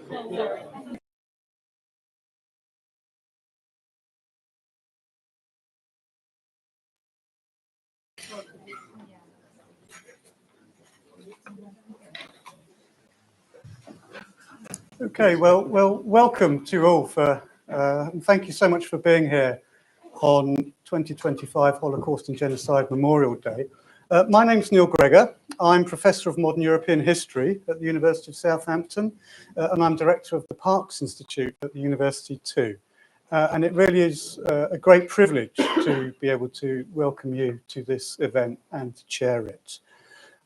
Okay, well, welcome to you all and thank you so much for being here on 2025 Holocaust and Genocide Memorial Day. My name's Neil Gregor. I'm Professor of Modern European History at the University of Southampton, and I'm Director of the Parkes Institute at the University too. And it really is a great privilege to be able to welcome you to this event and to chair it.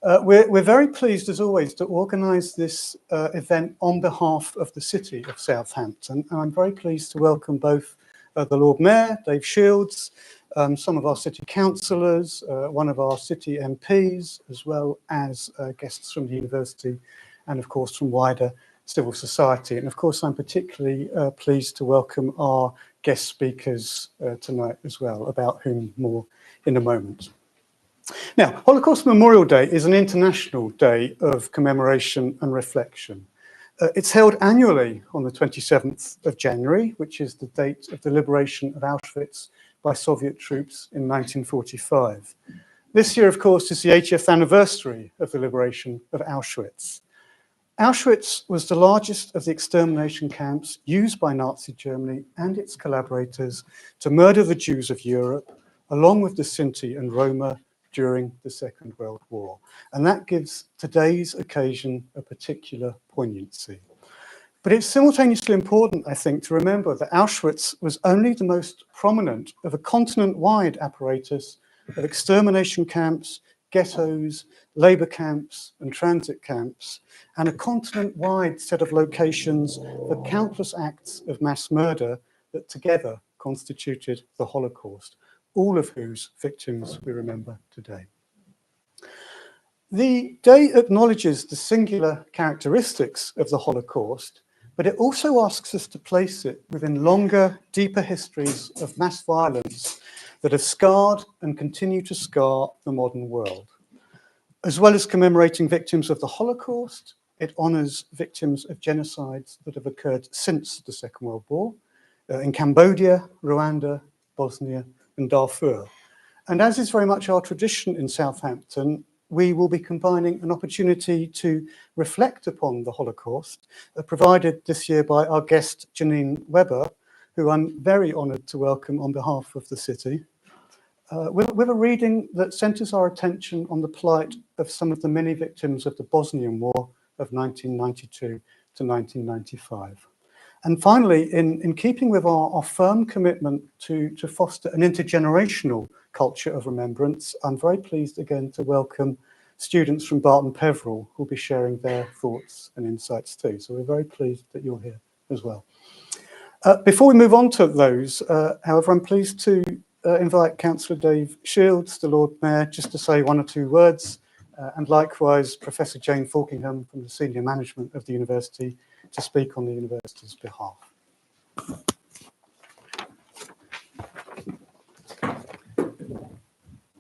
We're very pleased, as always, to organise this event on behalf of the City of Southampton. And I'm very pleased to welcome both the Lord Mayor, Dave Shields, some of our City Councillors, one of our City MPs, as well as guests from the University and, of course, from wider civil society. And, of course, I'm particularly pleased to welcome our guest speakers tonight as well, about whom more in a moment. Now, Holocaust Memorial Day is an international day of commemoration and reflection. It's held annually on the 27th of January, which is the date of the liberation of Auschwitz by Soviet troops in 1945. This year, of course, is the 80th anniversary of the liberation of Auschwitz. Auschwitz was the largest of the extermination camps used by Nazi Germany and its collaborators to murder the Jews of Europe, along with the Sinti and Roma, during the Second World War. And that gives today's occasion a particular poignancy. But it's simultaneously important, I think, to remember that Auschwitz was only the most prominent of a continent-wide apparatus of extermination camps, ghettos, labour camps and transit camps, and a continent-wide set of locations for countless acts of mass murder that together constituted the Holocaust, all of whose victims we remember today. The day acknowledges the singular characteristics of the Holocaust, but it also asks us to place it within longer, deeper histories of mass violence that have scarred and continue to scar the modern world. As well as commemorating victims of the Holocaust, it honours victims of genocides that have occurred since the Second World War in Cambodia, Rwanda, Bosnia, and Darfur. And as is very much our tradition in Southampton, we will be combining an opportunity to reflect upon the Holocaust, provided this year by our guest Janine Webber, who I'm very honoured to welcome on behalf of the city, with a reading that centres our attention on the plight of some of the many victims of the Bosnian War of 1992 to 1995. And finally, in keeping with our firm commitment to foster an intergenerational culture of remembrance, I'm very pleased again to welcome students from Barton Peveril who will be sharing their thoughts and insights too. So we're very pleased that you're here as well. Before we move on to those, however, I'm pleased to invite Councillor Dave Shields, the Lord Mayor, just to say one or two words, and likewise Professor Jane Falkingham from the senior management of the university to speak on the university's behalf.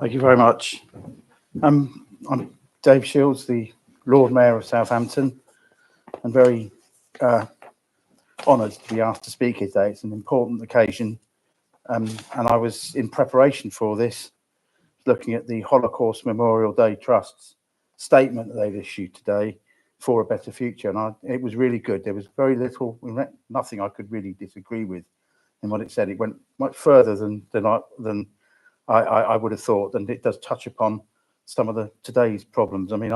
Thank you very much. I'm Dave Shields, the Lord Mayor of Southampton. I'm very honoured to be asked to speak here today. It's an important occasion, and I was in preparation for this, looking at the Holocaust Memorial Day Trust's statement that they've issued today for a better future, and it was really good. There was very little, nothing I could really disagree with in what it said. It went much further than I would have thought, and it does touch upon some of today's problems. I mean,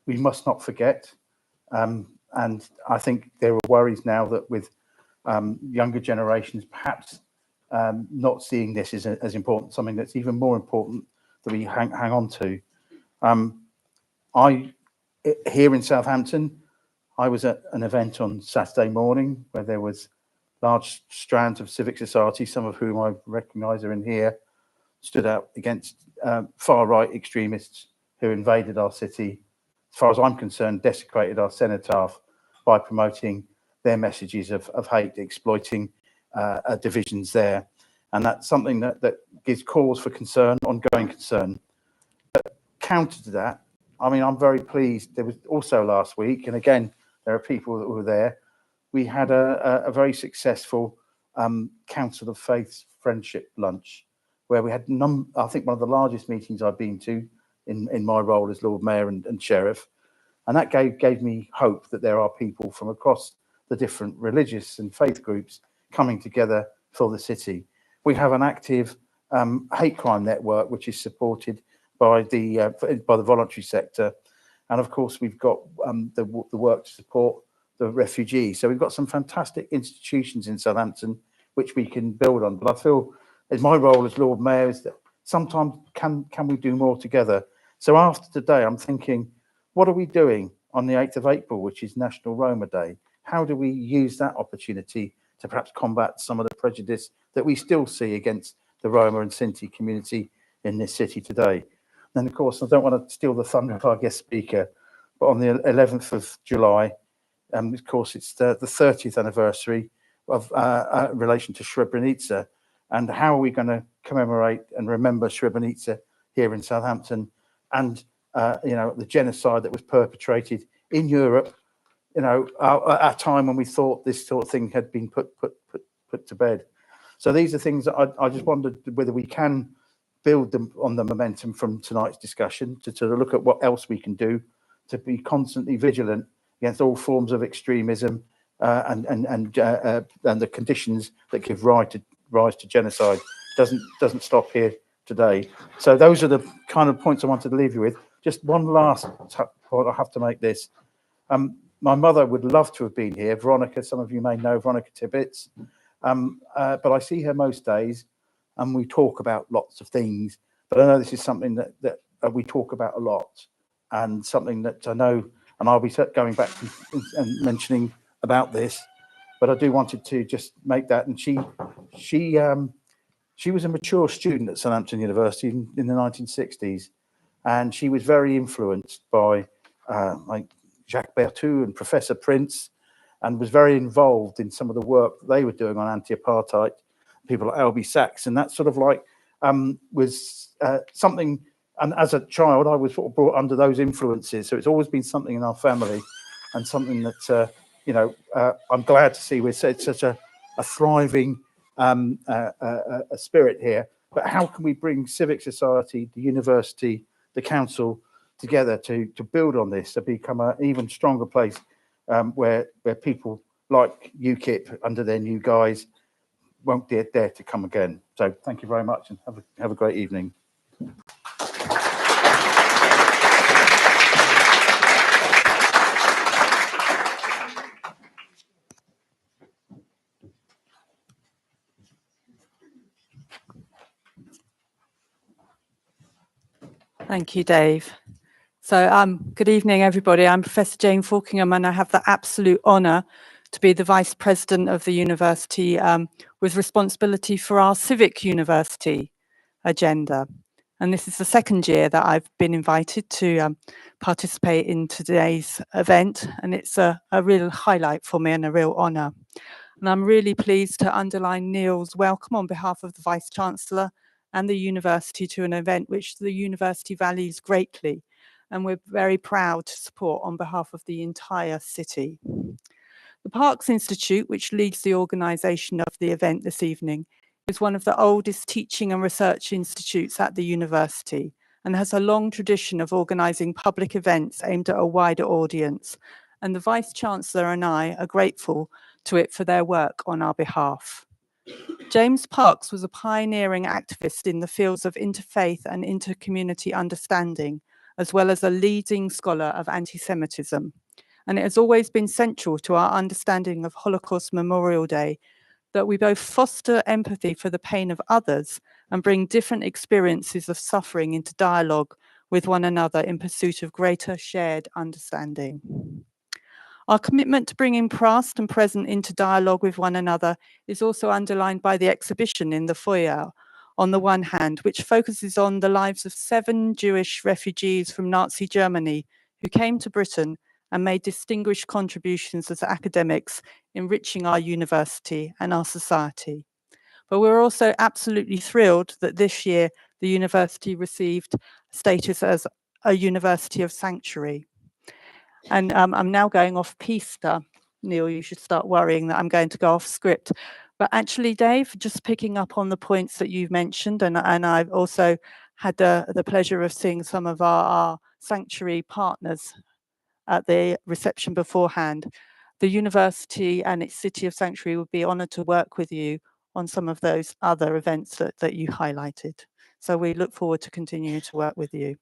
we must not forget, and I think there are worries now that with younger generations perhaps not seeing this as important, something that's even more important that we hang on to. Here in Southampton, I was at an event on Saturday morning where there was large strands of civic society, some of whom I recognise are in here, stood out against far-right extremists who invaded our city, as far as I'm concerned, desecrated our cenotaph by promoting their messages of hate, exploiting divisions there. And that's something that gives cause for concern, ongoing concern. But counter to that, I mean, I'm very pleased. There was also last week, and again, there are people that were there. We had a very successful Council of Faiths friendship lunch, where we had, I think, one of the largest meetings I've been to in my role as Lord Mayor and Sheriff. And that gave me hope that there are people from across the different religious and faith groups coming together for the city. We have an active hate crime network, which is supported by the voluntary sector. And of course, we've got the work to support the refugees. So we've got some fantastic institutions in Southampton which we can build on. But I feel, as my role as Lord Mayor, is that sometimes can we do more together? So after today, I'm thinking, what are we doing on the 8th of April, which is National Roma Day? How do we use that opportunity to perhaps combat some of the prejudice that we still see against the Roma and Sinti community in this city today? And of course, I don't want to steal the thunder of our guest speaker, but on the 11th of July, of course, it's the 30th anniversary of relation to Srebrenica. And how are we going to commemorate and remember Srebrenica here in Southampton, and the genocide that was perpetrated in Europe, at a time when we thought this sort of thing had been put to bed. So these are things that I just wondered whether we can build them on the momentum from tonight's discussion to look at what else we can do to be constantly vigilant against all forms of extremism and the conditions that give rise to genocide. Doesn't stop here today. So those are the kind of points I wanted to leave you with. Just one last point I have to make this. My mother would love to have been here, Veronica. Some of you may know Veronica Tibbets, but I see her most days, and we talk about lots of things. But I know this is something that we talk about a lot, and something that I know, and I'll be going back and mentioning about this. But I do wanted to just make that, and she was a mature student at Southampton University in the 1960s, and she was very influenced by like Jacques Berthoud and Professor Prince, and was very involved in some of the work that they were doing on anti-apartheid, people like Albie Sachs, and that sort of like was something. And as a child, I was sort of brought under those influences, so it's always been something in our family, and something that I'm glad to see we're such a thriving a spirit here. But how can we bring civic society, the university, the council together to build on this, to become an even stronger place where people like UKIP under their new guise won't dare to come again? So thank you very much, and have a great evening. Thank you, Dave. So good evening, everybody. I'm Professor Jane Falkingham, and I have the absolute honour to be the Vice President of the University with responsibility for our Civic University agenda. And this is the second year that I've been invited to participate in today's event, and it's a real highlight for me and a real honour. And I'm really pleased to underline Neil's welcome on behalf of the Vice-Chancellor and the university to an event which the university values greatly, and we're very proud to support on behalf of the entire city. The Parks Institute, which leads the organisation of the event this evening, is one of the oldest teaching and research institutes at the university and has a long tradition of organising public events aimed at a wider audience. And the Vice-Chancellor and I are grateful to it for their work on our behalf. James Parks was a pioneering activist in the fields of interfaith and intercommunity understanding, as well as a leading scholar of anti-Semitism. And it has always been central to our understanding of Holocaust Memorial Day that we both foster empathy for the pain of others and bring different experiences of suffering into dialogue with one another in pursuit of greater shared understanding. Our commitment to bringing past and present into dialogue with one another is also underlined by the exhibition in the foyer, on the one hand, which focuses on the lives of 7 Jewish refugees from Nazi Germany who came to Britain and made distinguished contributions as academics, enriching our university and our society. But we're also absolutely thrilled that this year the university received status as a University of Sanctuary. And I'm now going off pista. Neil, you should start worrying that I'm going to go off script. But actually, Dave, just picking up on the points that you've mentioned, and I've also had the pleasure of seeing some of our sanctuary partners at the reception beforehand. The university and its City of Sanctuary would be honoured to work with you on some of those other events that you highlighted. So we look forward to continuing to work with you.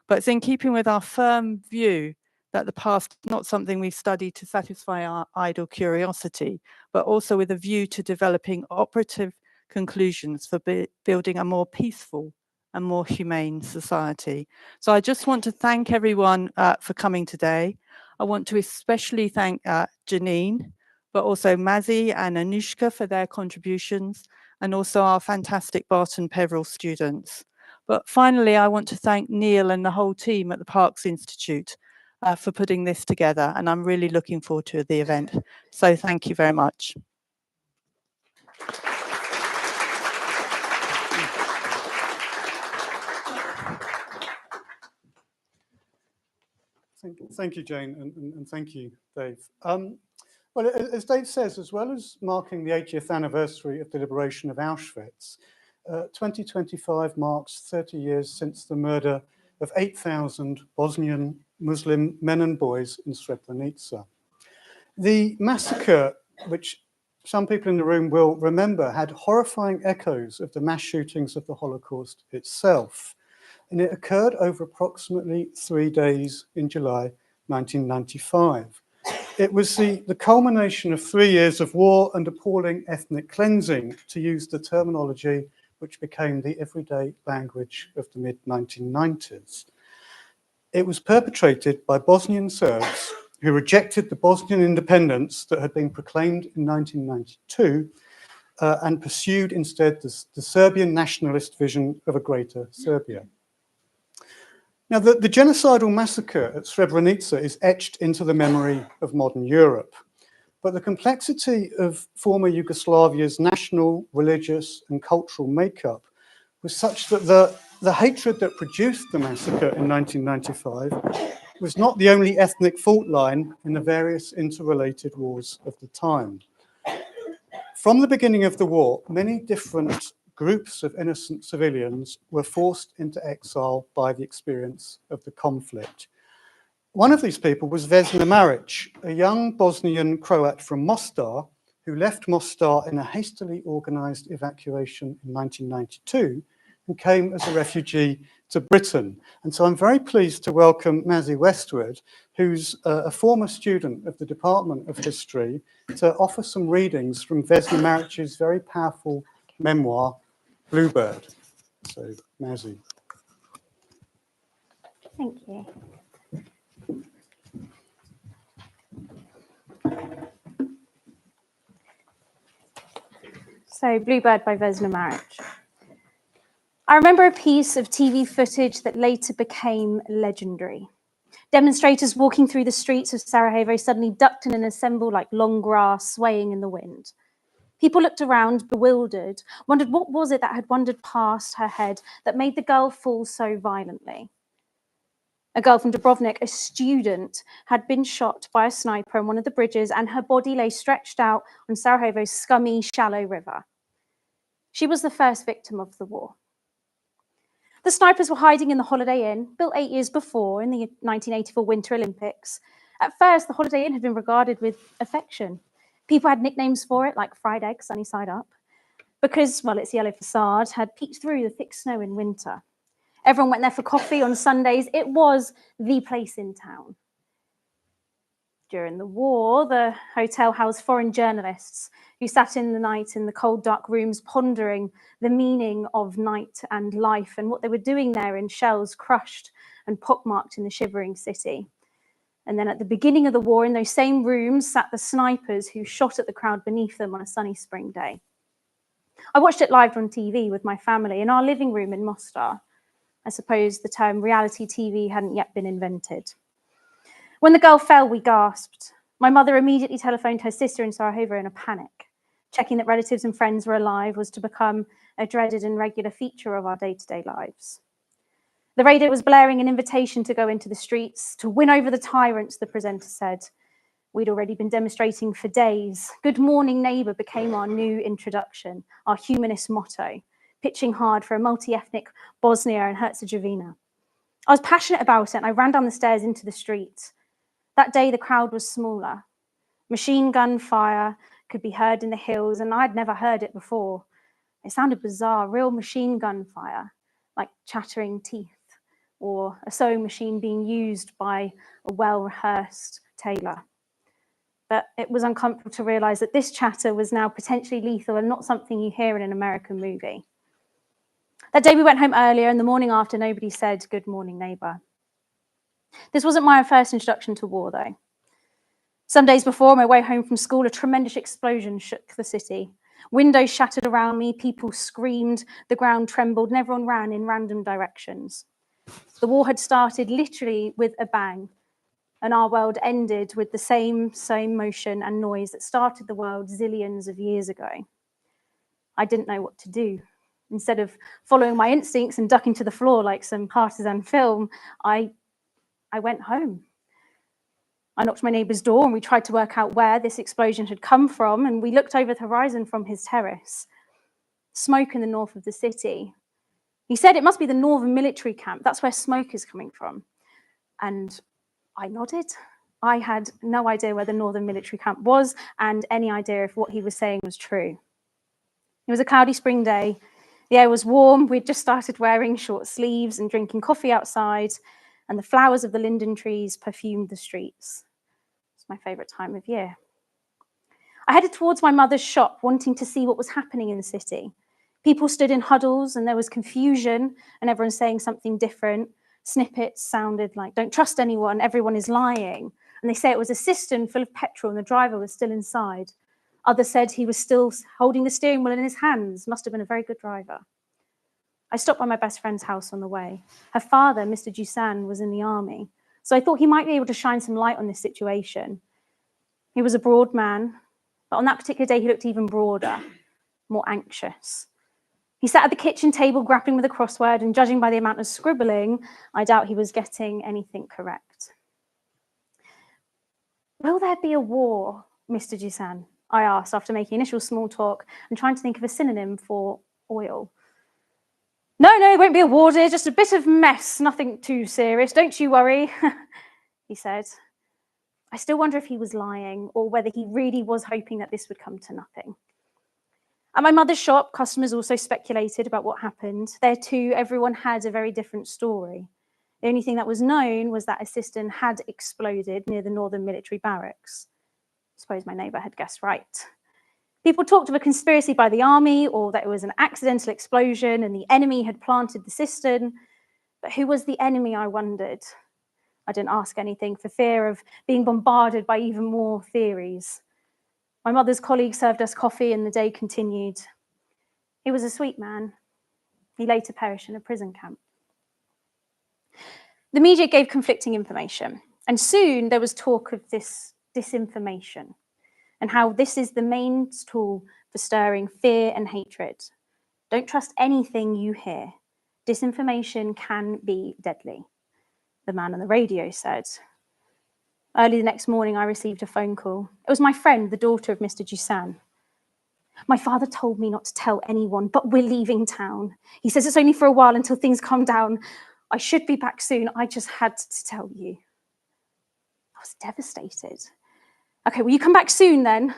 But it's in keeping with our firm view that the past is not something we study to satisfy our idle curiosity, but also with a view to developing operative conclusions for building a more peaceful and more humane society. So I just want to thank everyone for coming today. I want to especially thank Janine, but also Mazzy and Anoushka for their contributions, and also our fantastic Barton Peveril students. But finally, I want to thank Neil and the whole team at the Parks Institute for putting this together, and I'm really looking forward to the event. So thank you very much. Thank you, Jane, and thank you, Dave. Well, as Dave says, as well as marking the 80th anniversary of the liberation of Auschwitz, 2025 marks 30 years since the murder of 8,000 Bosnian Muslim men and boys in Srebrenica. The massacre, which some people in the room will remember, had horrifying echoes of the mass shootings of the Holocaust itself. And it occurred over approximately 3 days in July 1995. It was the culmination of 3 years of war and appalling ethnic cleansing, to use the terminology which became the everyday language of the mid-1990s. It was perpetrated by Bosnian Serbs who rejected the Bosnian independence that had been proclaimed in 1992 and pursued instead the Serbian nationalist vision of a greater Serbia. Now, the genocidal massacre at Srebrenica is etched into the memory of modern Europe, but the complexity of former Yugoslavia's national, religious, and cultural makeup was such that the hatred that produced the massacre in 1995 was not the only ethnic fault line in the various interrelated wars of the time. From the beginning of the war, many different groups of innocent civilians were forced into exile by the experience of the conflict. One of these people was Vesna Maric, a young Bosnian Croat from Mostar who left Mostar in a hastily organised evacuation in 1992 and came as a refugee to Britain. And so I'm very pleased to welcome Mazzy Westwood, who's a former student of the Department of History, to offer some readings from Vesna Maric's very powerful memoir, Bluebird. So, Mazzy. Thank you. So, Bluebird by Vesna Maric. I remember a piece of TV footage that later became legendary. Demonstrators walking through the streets of Sarajevo suddenly ducked in and assembled like long grass swaying in the wind. People looked around, bewildered, wondered what was it that had wandered past her head that made the girl fall so violently. A girl from Dubrovnik, a student, had been shot by a sniper on one of the bridges, and her body lay stretched out on Sarajevo's scummy, shallow river. She was the first victim of the war. The snipers were hiding in the Holiday Inn, built 8 years before in the 1984 Winter Olympics. At first, the Holiday Inn had been regarded with affection. People had nicknames for it, like Fried Egg, Sunny Side Up, because, well, its yellow facade had peeked through the thick snow in winter. Everyone went there for coffee on Sundays. It was the place in town. During the war, the hotel housed foreign journalists who sat in the night in the cold, dark rooms pondering the meaning of night and life and what they were doing there in shells crushed and pockmarked in the shivering city. And then at the beginning of the war, in those same rooms sat the snipers who shot at the crowd beneath them on a sunny spring day. I watched it live on TV with my family in our living room in Mostar. I suppose the term reality TV hadn't yet been invented. When the girl fell, we gasped. My mother immediately telephoned her sister in Sarajevo in a panic. Checking that relatives and friends were alive was to become a dreaded and regular feature of our day-to-day lives. The radio was blaring an invitation to go into the streets, to win over the tyrants, the presenter said. We'd already been demonstrating for days. Good morning, neighbour became our new introduction, our humanist motto, pitching hard for a multi-ethnic Bosnia and Herzegovina. I was passionate about it and I ran down the stairs into the street. That day, the crowd was smaller. Machine gun fire could be heard in the hills, and I'd never heard it before. It sounded bizarre, real machine gun fire, like chattering teeth, or a sewing machine being used by a well-rehearsed tailor. But it was uncomfortable to realise that this chatter was now potentially lethal and not something you hear in an American movie. That day we went home earlier, and the morning after, nobody said, "Good morning, neighbour." This wasn't my first introduction to war, though. Some days before, on my way home from school, a tremendous explosion shook the city. Windows shattered around me, people screamed, the ground trembled, and everyone ran in random directions. The war had started literally with a bang, and our world ended with the same motion and noise that started the world zillions of years ago. I didn't know what to do. Instead of following my instincts and ducking to the floor like some partisan film, I went home. I knocked my neighbour's door and we tried to work out where this explosion had come from, and we looked over the horizon from his terrace. Smoke in the north of the city. He said it must be the northern military camp. That's where smoke is coming from. And I nodded. I had no idea where the northern military camp was and any idea if what he was saying was true. It was a cloudy spring day. The air was warm. We'd just started wearing short sleeves and drinking coffee outside, and the flowers of the linden trees perfumed the streets. It's my favourite time of year. I headed towards my mother's shop, wanting to see what was happening in the city. People stood in huddles and there was confusion and everyone saying something different. Snippets sounded like, "Don't trust anyone, everyone is lying." And they say it was a cistern full of petrol and the driver was still inside. Others said he was still holding the steering wheel in his hands, must have been a very good driver. I stopped by my best friend's house on the way. Her father, Mr. Dusan, was in the army, so I thought he might be able to shine some light on this situation. He was a broad man, but on that particular day he looked even broader, more anxious. He sat at the kitchen table grappling with a crossword, and judging by the amount of scribbling, I doubt he was getting anything correct. "Will there be a war, Mr. Dusan?" I asked after making initial small talk and trying to think of a synonym for oil. No, it won't be a war, dear, just a bit of mess, nothing too serious, don't you worry," he said. I still wonder if he was lying or whether he really was hoping that this would come to nothing. At my mother's shop, customers also speculated about what happened. There too, everyone had a very different story. The only thing that was known was that a cistern had exploded near the northern military barracks. I suppose my neighbour had guessed right. People talked of a conspiracy by the army, or that it was an accidental explosion and the enemy had planted the cistern. But who was the enemy, I wondered. I didn't ask anything for fear of being bombarded by even more theories. My mother's colleague served us coffee and the day continued. He was a sweet man. He later perished in a prison camp. The media gave conflicting information, and soon there was talk of this disinformation and how this is the main tool for stirring fear and hatred. Don't trust anything you hear. Disinformation can be deadly, the man on the radio said. Early the next morning, I received a phone call. It was my friend, the daughter of Mr. Dusan. "My father told me not to tell anyone, but we're leaving town. He says it's only for a while until things calm down. I should be back soon. I just had to tell you." I was devastated. "Okay, well, you come back soon then,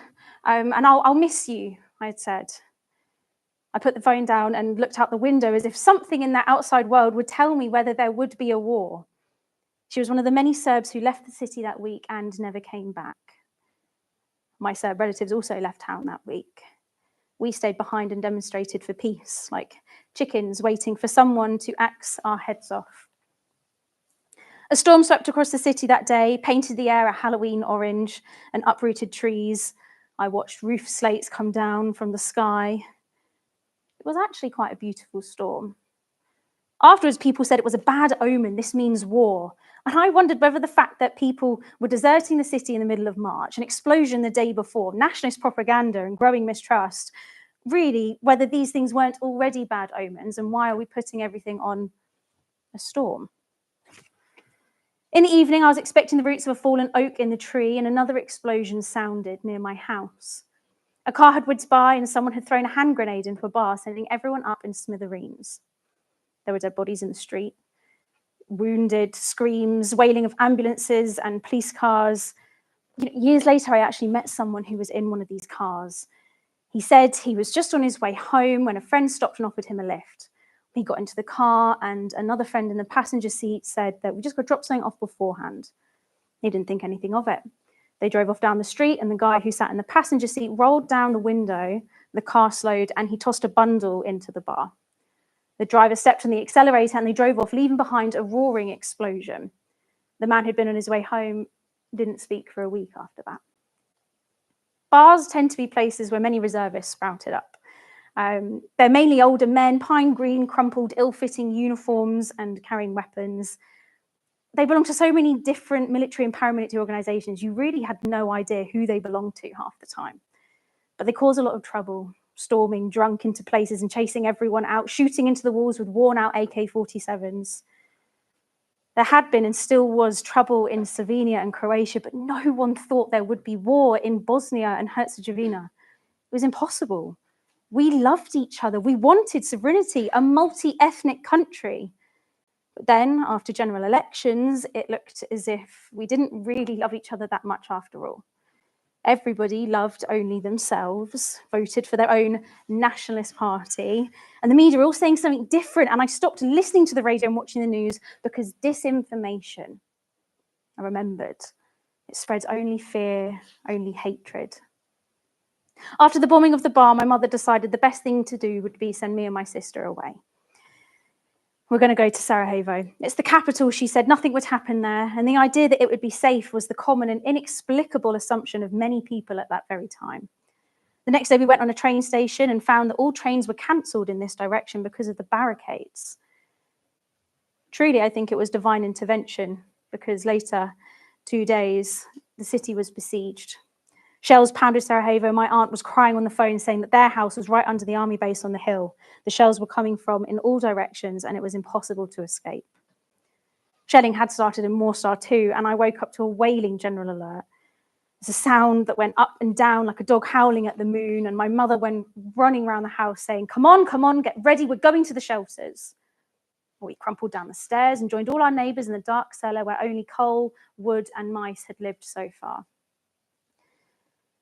and I'll miss you," I had said. I put the phone down and looked out the window as if something in that outside world would tell me whether there would be a war. She was one of the many Serbs who left the city that week and never came back. My Serb relatives also left town that week. We stayed behind and demonstrated for peace, like chickens waiting for someone to axe our heads off. A storm swept across the city that day, painted the air a Halloween orange and uprooted trees. I watched roof slates come down from the sky. It was actually quite a beautiful storm. Afterwards, people said it was a bad omen, this means war. And I wondered whether the fact that people were deserting the city in the middle of March, an explosion the day before, nationalist propaganda and growing mistrust, really, whether these things weren't already bad omens, and why are we putting everything on a storm. In the evening, I was expecting the roots of a fallen oak in the tree, and another explosion sounded near my house. A car had whizzed by and someone had thrown a hand grenade into a bar, sending everyone up in smithereens. There were dead bodies in the street, wounded, screams, wailing of ambulances and police cars. Years later, I actually met someone who was in one of these cars. He said he was just on his way home when a friend stopped and offered him a lift. He got into the car and another friend in the passenger seat said that we just got to drop something off beforehand. He didn't think anything of it. They drove off down the street and the guy who sat in the passenger seat rolled down the window, the car slowed and he tossed a bundle into the bar. The driver stepped on the accelerator and they drove off, leaving behind a roaring explosion. The man who'd been on his way home didn't speak for a week after that. Bars tend to be places where many reservists sprouted up. They're mainly older men, pine green, crumpled, ill-fitting uniforms and carrying weapons. They belong to so many different military and paramilitary organisations, you really had no idea who they belonged to half the time. But they cause a lot of trouble, storming drunk into places and chasing everyone out, shooting into the walls with worn-out AK-47s. There had been and still was trouble in Slovenia and Croatia, but no one thought there would be war in Bosnia and Herzegovina. It was impossible. We loved each other. We wanted sovereignty, a multi-ethnic country. But then, after general elections, it looked as if we didn't really love each other that much after all. Everybody loved only themselves, voted for their own nationalist party, and the media were all saying something different, and I stopped listening to the radio and watching the news because disinformation, I remembered, it spreads only fear, only hatred. After the bombing of the bar, my mother decided the best thing to do would be send me and my sister away. We're going to go to Sarajevo. It's the capital, she said. Nothing would happen there. And the idea that it would be safe was the common and inexplicable assumption of many people at that very time. The next day, we went on a train station and found that all trains were cancelled in this direction because of the barricades. Truly, I think it was divine intervention, because later, 2 days, the city was besieged. Shells pounded Sarajevo. My aunt was crying on the phone saying that their house was right under the army base on the hill. The shells were coming from in all directions and it was impossible to escape. Shelling had started in Morstar too, and I woke up to a wailing general alert. There's a sound that went up and down like a dog howling at the moon, and my mother went running around the house saying, come on, get ready, we're going to the shelters. We crumpled down the stairs and joined all our neighbours in the dark cellar where only coal, wood and mice had lived so far.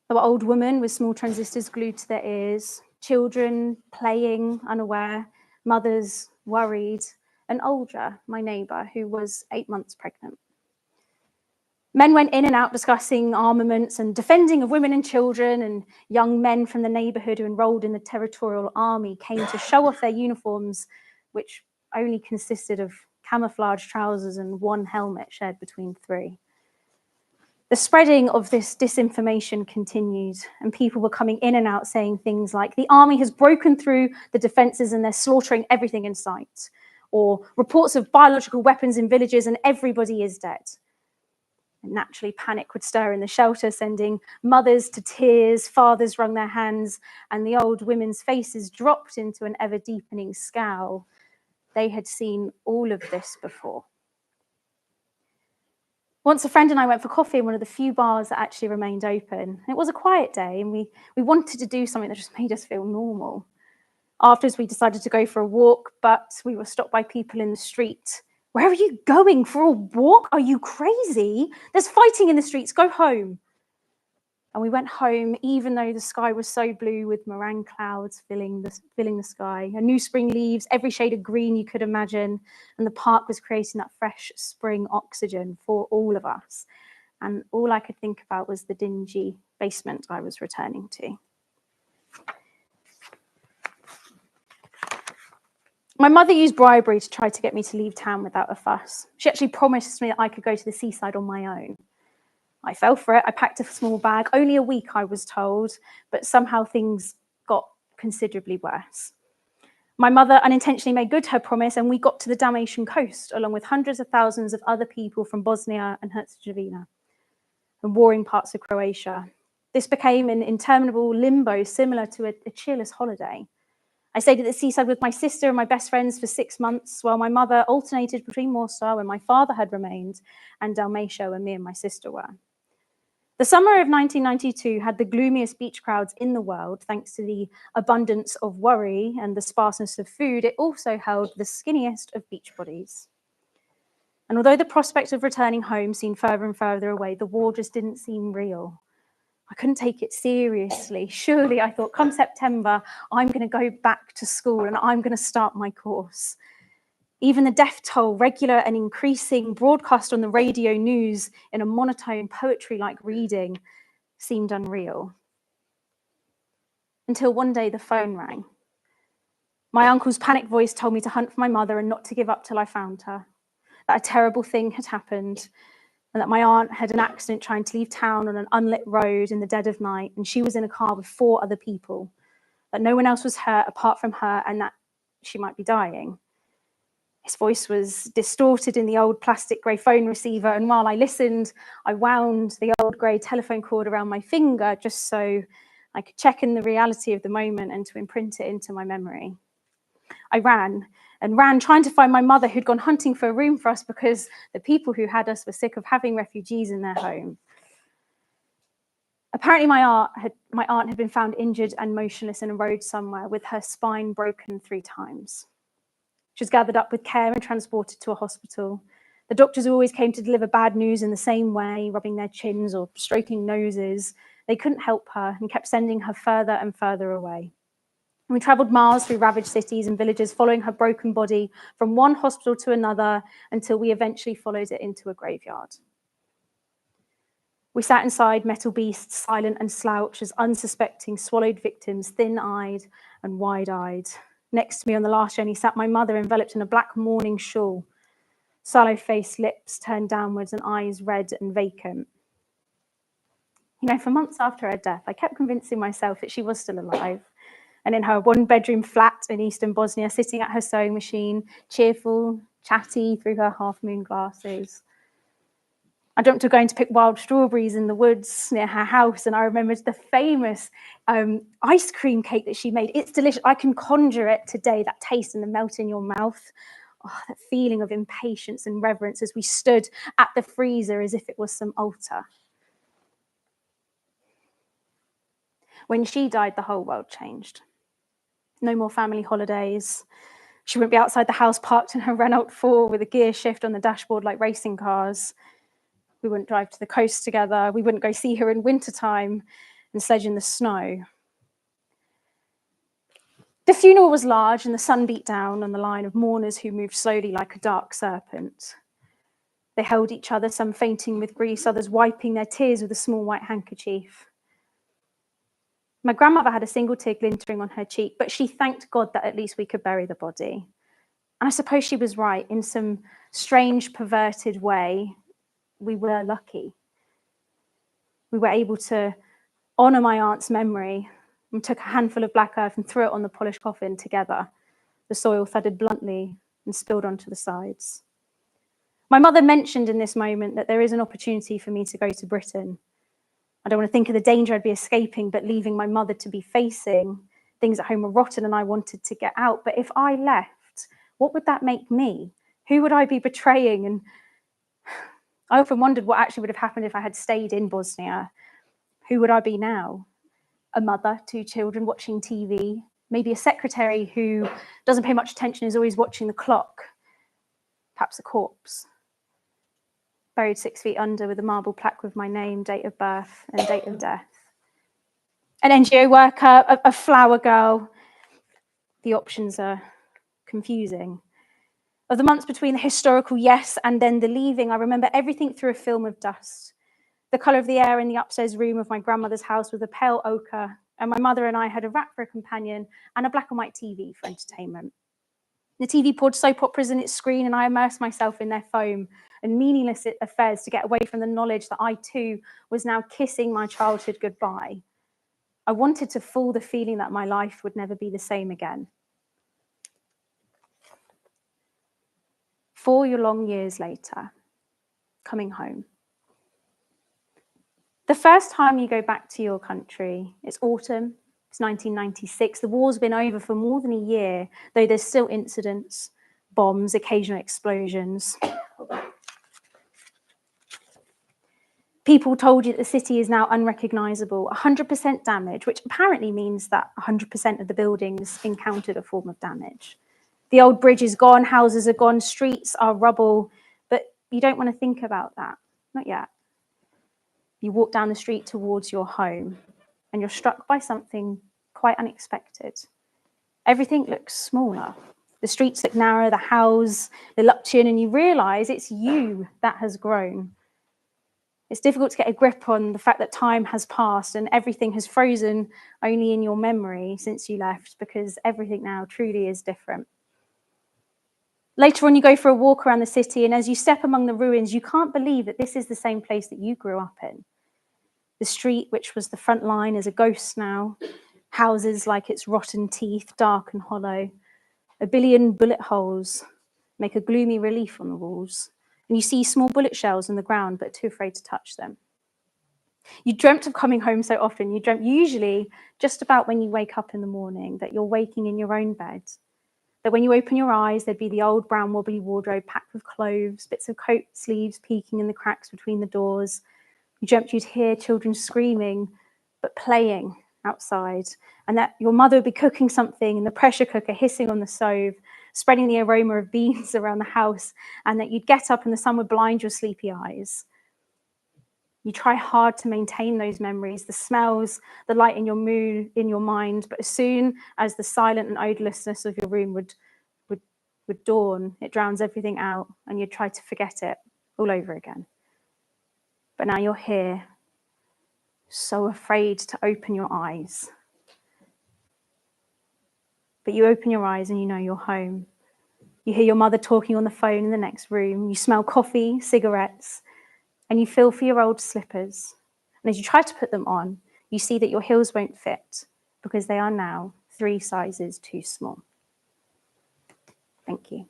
There were old women with small transistors glued to their ears, children playing, unaware, mothers worried, and Olga, my neighbour, who was 8 months pregnant. Men went in and out discussing armaments and defending of women and children, and young men from the neighbourhood who enrolled in the territorial army came to show off their uniforms, which only consisted of camouflage trousers and one helmet shared between three. The spreading of this disinformation continued, and people were coming in and out saying things like, the army has broken through the defences and they're slaughtering everything in sight, or reports of biological weapons in villages and everybody is dead. And naturally, panic would stir in the shelter, sending mothers to tears, fathers wrung their hands, and the old women's faces dropped into an ever-deepening scowl. They had seen all of this before. Once a friend and I went for coffee in one of the few bars that actually remained open. It was a quiet day and we wanted to do something that just made us feel normal. Afterwards, we decided to go for a walk, but we were stopped by people in the street. Where are you going? For a walk? Are you crazy? There's fighting in the streets. Go home. And we went home, even though the sky was so blue with meringue clouds filling the sky, and new spring leaves, every shade of green you could imagine, and the park was creating that fresh spring oxygen for all of us. And all I could think about was the dingy basement I was returning to. My mother used bribery to try to get me to leave town without a fuss. She actually promised me that I could go to the seaside on my own. I fell for it. I packed a small bag. Only a week, I was told, but somehow things got considerably worse. My mother unintentionally made good her promise, and we got to the Dalmatian coast, along with hundreds of thousands of other people from Bosnia and Herzegovina and warring parts of Croatia. This became an interminable limbo similar to a cheerless holiday. I stayed at the seaside with my sister and my best friends for 6 months, while my mother alternated between Warsaw, where my father had remained, and Dalmatia, where me and my sister were. The summer of 1992 had the gloomiest beach crowds in the world, thanks to the abundance of worry and the sparseness of food. It also held the skinniest of beach bodies. And although the prospect of returning home seemed further and further away, the war just didn't seem real. I couldn't take it seriously. Surely, I thought, come September, I'm going to go back to school and I'm going to start my course. Even the death toll, regular and increasing, broadcast on the radio news in a monotone poetry-like reading, seemed unreal. Until one day the phone rang. My uncle's panicked voice told me to hunt for my mother and not to give up till I found her. That a terrible thing had happened, and that my aunt had an accident trying to leave town on an unlit road in the dead of night, and she was in a car with 4 other people, that no one else was hurt apart from her, and that she might be dying. His voice was distorted in the old plastic grey phone receiver, and while I listened, I wound the old grey telephone cord around my finger just so I could check in the reality of the moment and to imprint it into my memory. I ran, trying to find my mother, who'd gone hunting for a room for us because the people who had us were sick of having refugees in their home. Apparently, my aunt had been found injured and motionless in a road somewhere with her spine broken 3 times. She was gathered up with care and transported to a hospital. The doctors always came to deliver bad news in the same way, rubbing their chins or stroking noses. They couldn't help her and kept sending her further and further away. We travelled miles through ravaged cities and villages, following her broken body from one hospital to another until we eventually followed it into a graveyard. We sat inside metal beasts, silent and slouched, as unsuspecting swallowed victims, thin-eyed and wide-eyed. Next to me on the last journey sat my mother, enveloped in a black mourning shawl, sallow-faced, lips turned downwards and eyes red and vacant. You know, for months after her death, I kept convincing myself that she was still alive, and in her 1-bedroom flat in eastern Bosnia, sitting at her sewing machine, cheerful, chatty through her half-moon glasses. I dreamt of going to pick wild strawberries in the woods near her house, and I remembered the famous ice cream cake that she made. It's delicious. I can conjure it today, that taste and the melt in your mouth. Oh, that feeling of impatience and reverence as we stood at the freezer as if it was some altar. When she died, the whole world changed. No more family holidays. She wouldn't be outside the house parked in her Renault 4 with a gear shift on the dashboard like racing cars. We wouldn't drive to the coast together. We wouldn't go see her in wintertime and sledge in the snow. The funeral was large and the sun beat down on the line of mourners who moved slowly like a dark serpent. They held each other, some fainting with grief, others wiping their tears with a small white handkerchief. My grandmother had a single tear glintering on her cheek, but she thanked God that at least we could bury the body. And I suppose she was right. In some strange, perverted way, we were lucky. We were able to honour my aunt's memory and took a handful of black earth and threw it on the polished coffin together. The soil thudded bluntly and spilled onto the sides. My mother mentioned in this moment that there is an opportunity for me to go to Britain. I don't want to think of the danger I'd be escaping, but leaving my mother to be facing. Things at home were rotten and I wanted to get out. But if I left, what would that make me? Who would I be betraying? And I often wondered what actually would have happened if I had stayed in Bosnia. Who would I be now? A mother, 2 children, watching TV, maybe a secretary who doesn't pay much attention, is always watching the clock, perhaps a corpse, buried 6 feet under with a marble plaque with my name, date of birth and date of death. An NGO worker, a flower girl. The options are confusing. Of the months between the historical yes and then the leaving, I remember everything through a film of dust. The colour of the air in the upstairs room of my grandmother's house was a pale ochre, and my mother and I had a rat for a companion and a black and white TV for entertainment. The TV poured soap operas in its screen, and I immersed myself in their foam and meaningless affairs to get away from the knowledge that I too was now kissing my childhood goodbye. I wanted to fool the feeling that my life would never be the same again. 4 long years later, coming home. The first time you go back to your country, it's autumn, It's 1996. The war's been over for more than a year, though there's still incidents, bombs, occasional explosions. People told you that the city is now unrecognisable, 100% damage, which apparently means that 100% of the buildings encountered a form of damage. The old bridge is gone, houses are gone, streets are rubble, but you don't want to think about that, not yet. You walk down the street towards your home and you're struck by something quite unexpected. Everything looks smaller. The streets look narrower, the house, the luxury, and you realise it's you that has grown. It's difficult to get a grip on the fact that time has passed and everything has frozen only in your memory since you left, because everything now truly is different. Later on, you go for a walk around the city, and as you step among the ruins, you can't believe that this is the same place that you grew up in. The street, which was the front line, is a ghost now. Houses like its rotten teeth, dark and hollow. A billion bullet holes make a gloomy relief on the walls. And you see small bullet shells in the ground, but too afraid to touch them. You dreamt of coming home so often. You dreamt usually just about when you wake up in the morning that you're waking in your own bed. That when you open your eyes, there'd be the old brown wobbly wardrobe packed with clothes, bits of coat sleeves peeking in the cracks between the doors. You dreamt you'd hear children screaming, but playing outside. And that your mother would be cooking something in the pressure cooker, hissing on the stove, spreading the aroma of beans around the house, and that you'd get up and the sun would blind your sleepy eyes. You try hard to maintain those memories, the smells, the light in your mood, in your mind, but as soon as the silent and odorlessness of your room would dawn, it drowns everything out, and you try to forget it all over again. But now you're here, so afraid to open your eyes. But you open your eyes and you know you're home. You hear your mother talking on the phone in the next room. You smell coffee, cigarettes, and you feel for your old slippers. And as you try to put them on, you see that your heels won't fit because they are now 3 sizes too small. Thank you.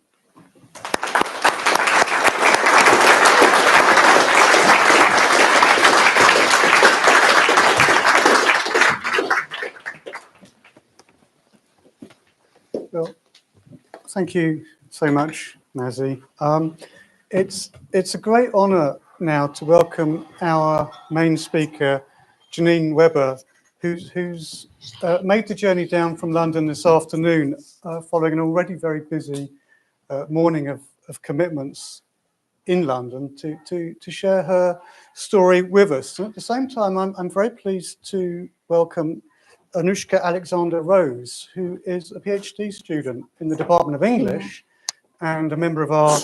Well, thank you so much, Mazzy. It's a great honour now to welcome our main speaker, Janine Webber, who's made the journey down from London this afternoon following an already very busy morning of commitments in London to share her story with us. And at the same time, I'm very pleased to welcome Anoushka Alexander-Rose, who is a PhD student in the Department of English and a member of our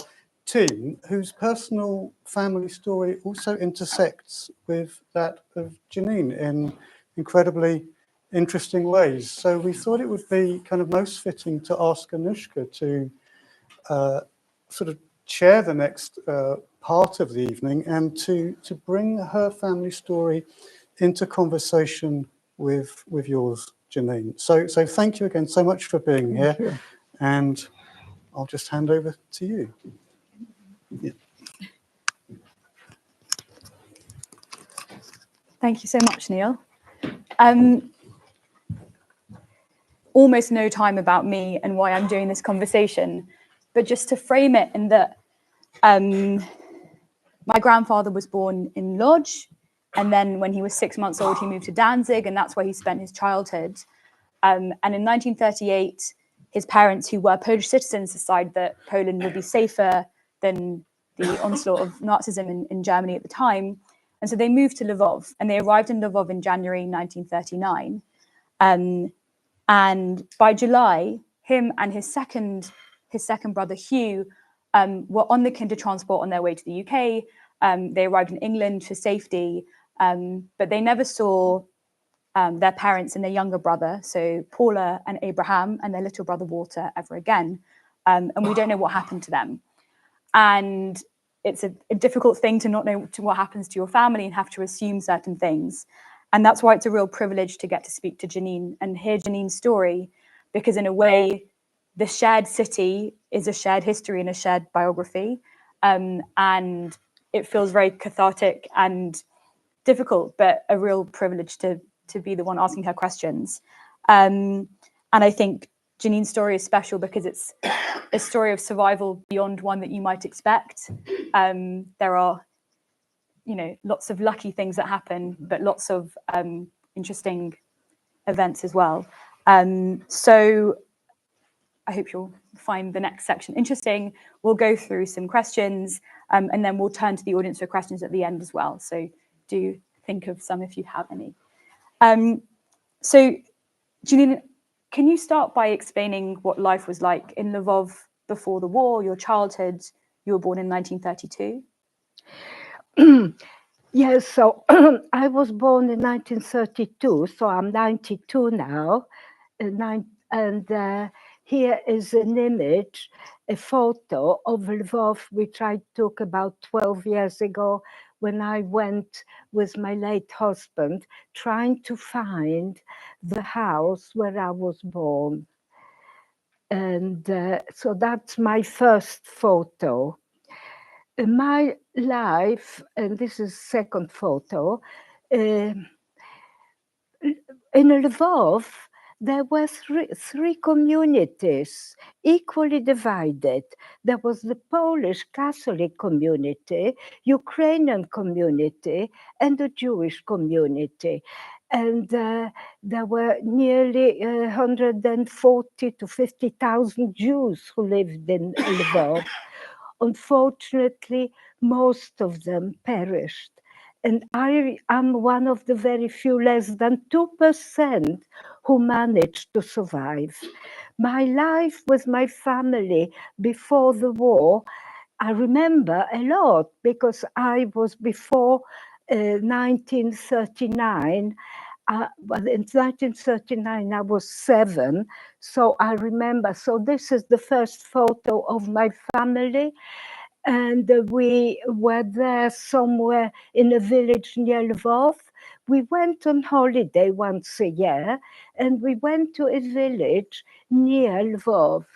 team, whose personal family story also intersects with that of Janine in incredibly interesting ways. So we thought it would be kind of most fitting to ask Anoushka to sort of chair the next part of the evening and to bring her family story into conversation with yours, Janine. So thank you again so much for being here. Sure. And I'll just hand over to you. Yeah. Thank you so much, Neil. Almost no time about me and why I'm doing this conversation, but just to frame it in that my grandfather was born in Lodz, and then when he was 6 months old, he moved to Danzig, and that's where he spent his childhood. And in 1938, his parents, who were Polish citizens, decided that Poland would be safer than the onslaught of Nazism in Germany at the time. And so they moved to Lvov, and they arrived in Lvov in January 1939. And by July, him and his second brother, Hugh, were on the Kinder transport on their way to the UK. They arrived in England for safety, but they never saw their parents and their younger brother, so Paula and Abraham, and their little brother Walter, ever again. And we don't know what happened to them. And it's a difficult thing to not know what happens to your family and have to assume certain things. And that's why it's a real privilege to get to speak to Janine and hear Janine's story, because in a way, the shared city is a shared history and a shared biography. And it feels very cathartic and difficult, but a real privilege to be the one asking her questions. And I think Janine's story is special because it's a story of survival beyond one that you might expect. There are, you know, lots of lucky things that happen, but lots of interesting events as well. So I hope you'll find the next section interesting. We'll go through some questions and then we'll turn to the audience for questions at the end as well. So do think of some if you have any. So Janine, can you start by explaining what life was like in Lvov before the war, your childhood? You were born in 1932. Yes, so I was born in 1932, so I'm 92 now. And here is an image, a photo of Lvov, which I took about 12 years ago when I went with my late husband, trying to find the house where I was born. And so that's my first photo. My life, and this is second photo, in Lvov, there were three communities equally divided. There was the Polish Catholic community, Ukrainian community, and the Jewish community. And there were nearly 140 to 50,000 Jews who lived in Lvov. Unfortunately, most of them perished. And I am one of the very few, less than 2%, who managed to survive. My life with my family before the war, I remember a lot because I was before 1939. But in 1939, I was 7, so I remember. So this is the first photo of my family. And we were there somewhere in a village near Lvov. We went on holiday once a year, and we went to a village near Lvov.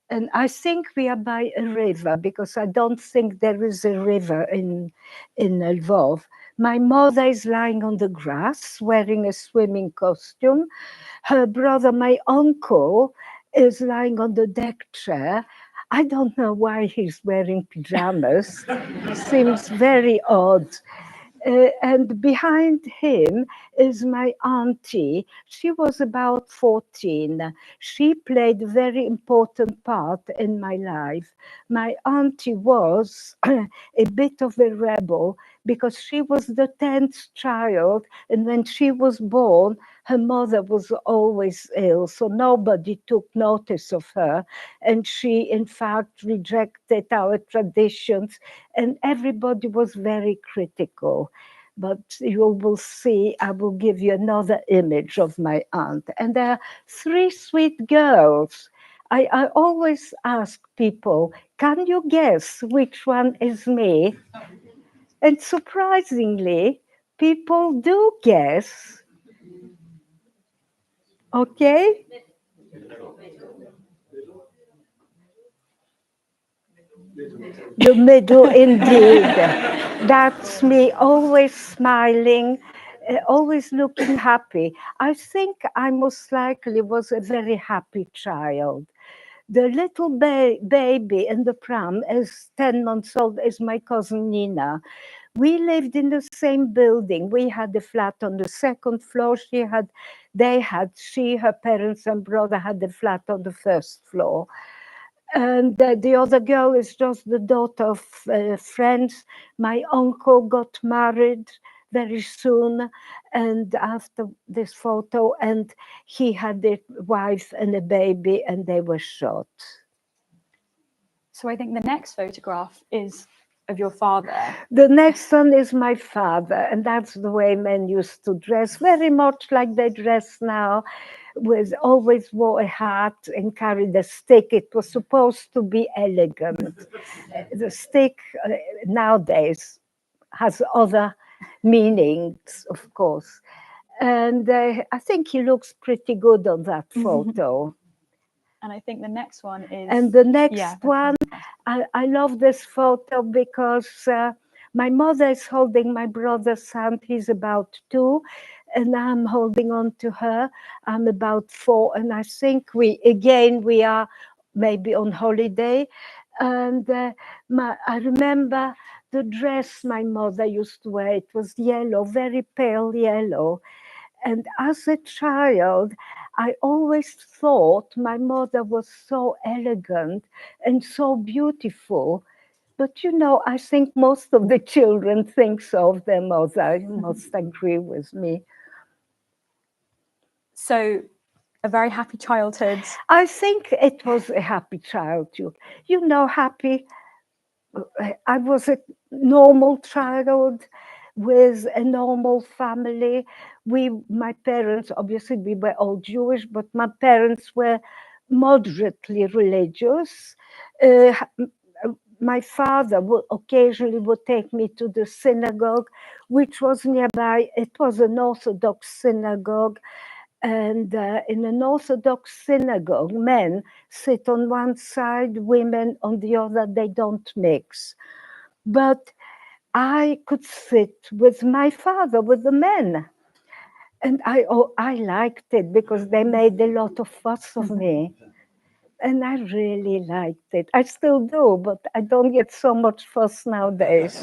And I think we are by a river, because I don't think there is a river in Lvov. My mother is lying on the grass, wearing a swimming costume. Her brother, my uncle, is lying on the deck chair. I don't know why he's wearing pajamas. Seems very odd. And behind him is my auntie. She was about 14. She played a very important part in my life. My auntie was a bit of a rebel because she was the 10th child, and when she was born, her mother was always ill, so nobody took notice of her. And she, in fact, rejected our traditions, and everybody was very critical. But you will see, I will give you another image of my aunt. And there are 3 sweet girls. I always ask people, can you guess which one is me? And surprisingly, people do guess. Okay? The middle, indeed. That's me, always smiling, always looking happy. I think I most likely was a very happy child. The little baby in the pram is 10 months old, is my cousin Nina. We lived in the same building. We had a flat on the 2nd floor. She, her parents and brother had a flat on the 1st floor. And the other girl is just the daughter of friends. My uncle got married very soon, and after this photo, and he had a wife and a baby, and they were shot. So I think the next photograph is of your father. The next one is my father, and that's the way men used to dress, very much like they dress now. Always wore a hat and carried a stick. It was supposed to be elegant. The stick nowadays has other meanings, of course. And I think he looks pretty good on that photo. And I think the next one is... And the next one, I love this photo because my mother is holding my brother's hand. He's about 2. and I'm holding on to her. I'm about 4, and I think we are maybe on holiday. And I remember the dress my mother used to wear. It was yellow, very pale yellow. And as a child, I always thought my mother was so elegant and so beautiful. But you know, I think most of the children think so of their mother. You must agree with me. So, a very happy childhood. I think it was a happy childhood. You know, happy. I was a normal child with a normal family. My parents, obviously, we were all Jewish, but my parents were moderately religious. My father occasionally would take me to the synagogue, which was nearby. It was an Orthodox synagogue. And in an Orthodox synagogue, men sit on one side, women on the other, they don't mix. But I could sit with my father, with the men. And I liked it because they made a lot of fuss of me. And I really liked it. I still do, but I don't get so much fuss nowadays.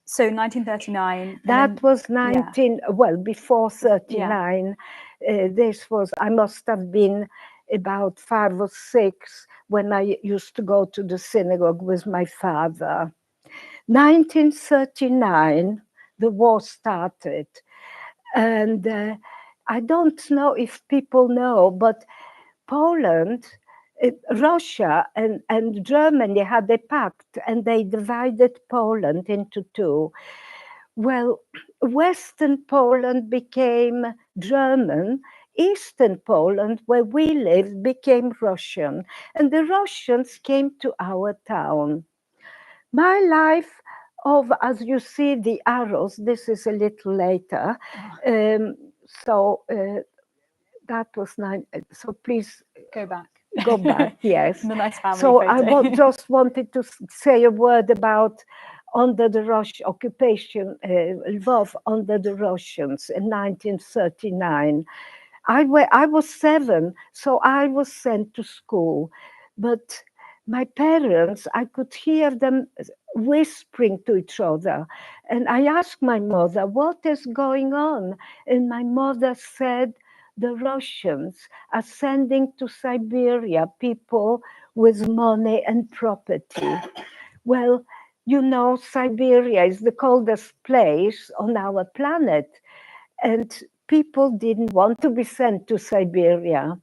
So 1939. That was 19, well, before 39. This was, I must have been about 5 or 6 when I used to go to the synagogue with my father. 1939, the war started. And I don't know if people know, but Poland, Russia and Germany had a pact, and they divided Poland into 2. Well, Western Poland became German. Eastern Poland, where we lived, became Russian. And the Russians came to our town. My life as you see the arrows, this is a little later. That was 9. So please go back. Go back, yes. The nice family so photo. I just wanted to say a word about under the Russian occupation, Lvov under the Russians in 1939. I was 7, so I was sent to school. But my parents, I could hear them whispering to each other. And I asked my mother, what is going on? And my mother said, the Russians are sending to Siberia people with money and property. Well, you know, Siberia is the coldest place on our planet, and people didn't want to be sent to Siberia.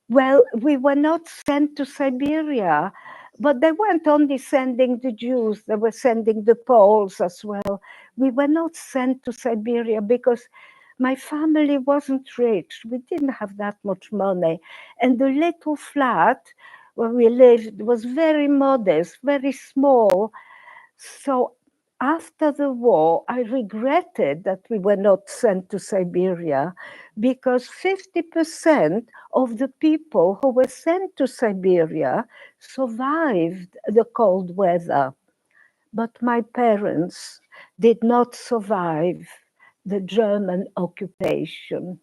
Well, we were not sent to Siberia, but they weren't only sending the Jews, they were sending the Poles as well. We were not sent to Siberia because my family wasn't rich. We didn't have that much money. And the little flat where we lived was very modest, very small. So after the war, I regretted that we were not sent to Siberia because 50% of the people who were sent to Siberia survived the cold weather. But my parents did not survive the German occupation.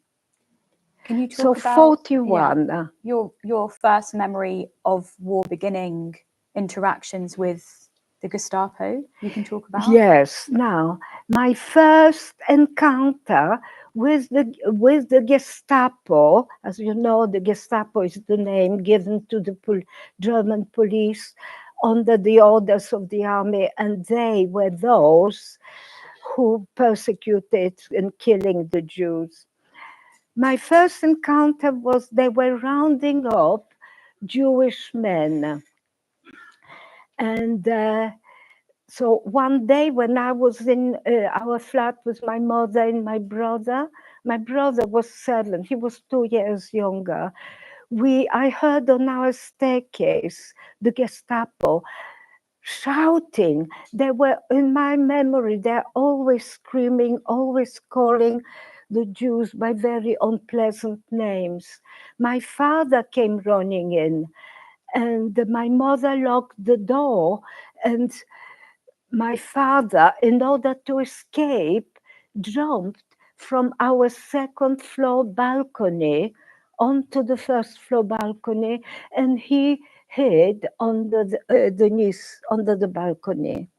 Can you talk about 41? Your first memory of war beginning, interactions with the Gestapo? You can talk about. Yes. Now, my first encounter with the Gestapo, as you know, the Gestapo is the name given to the German police under the orders of the army, and they were those who persecuted and killing the Jews. My first encounter was they were rounding up Jewish men. And so one day when I was in our flat with my mother and my brother was 7, he was 2 years younger. I heard on our staircase the Gestapo shouting. They were, in my memory, they're always screaming, always calling the Jews by very unpleasant names. My father came running in, and my mother locked the door, and my father, in order to escape, jumped from our second floor balcony onto the first floor balcony, and he hid under under the balcony.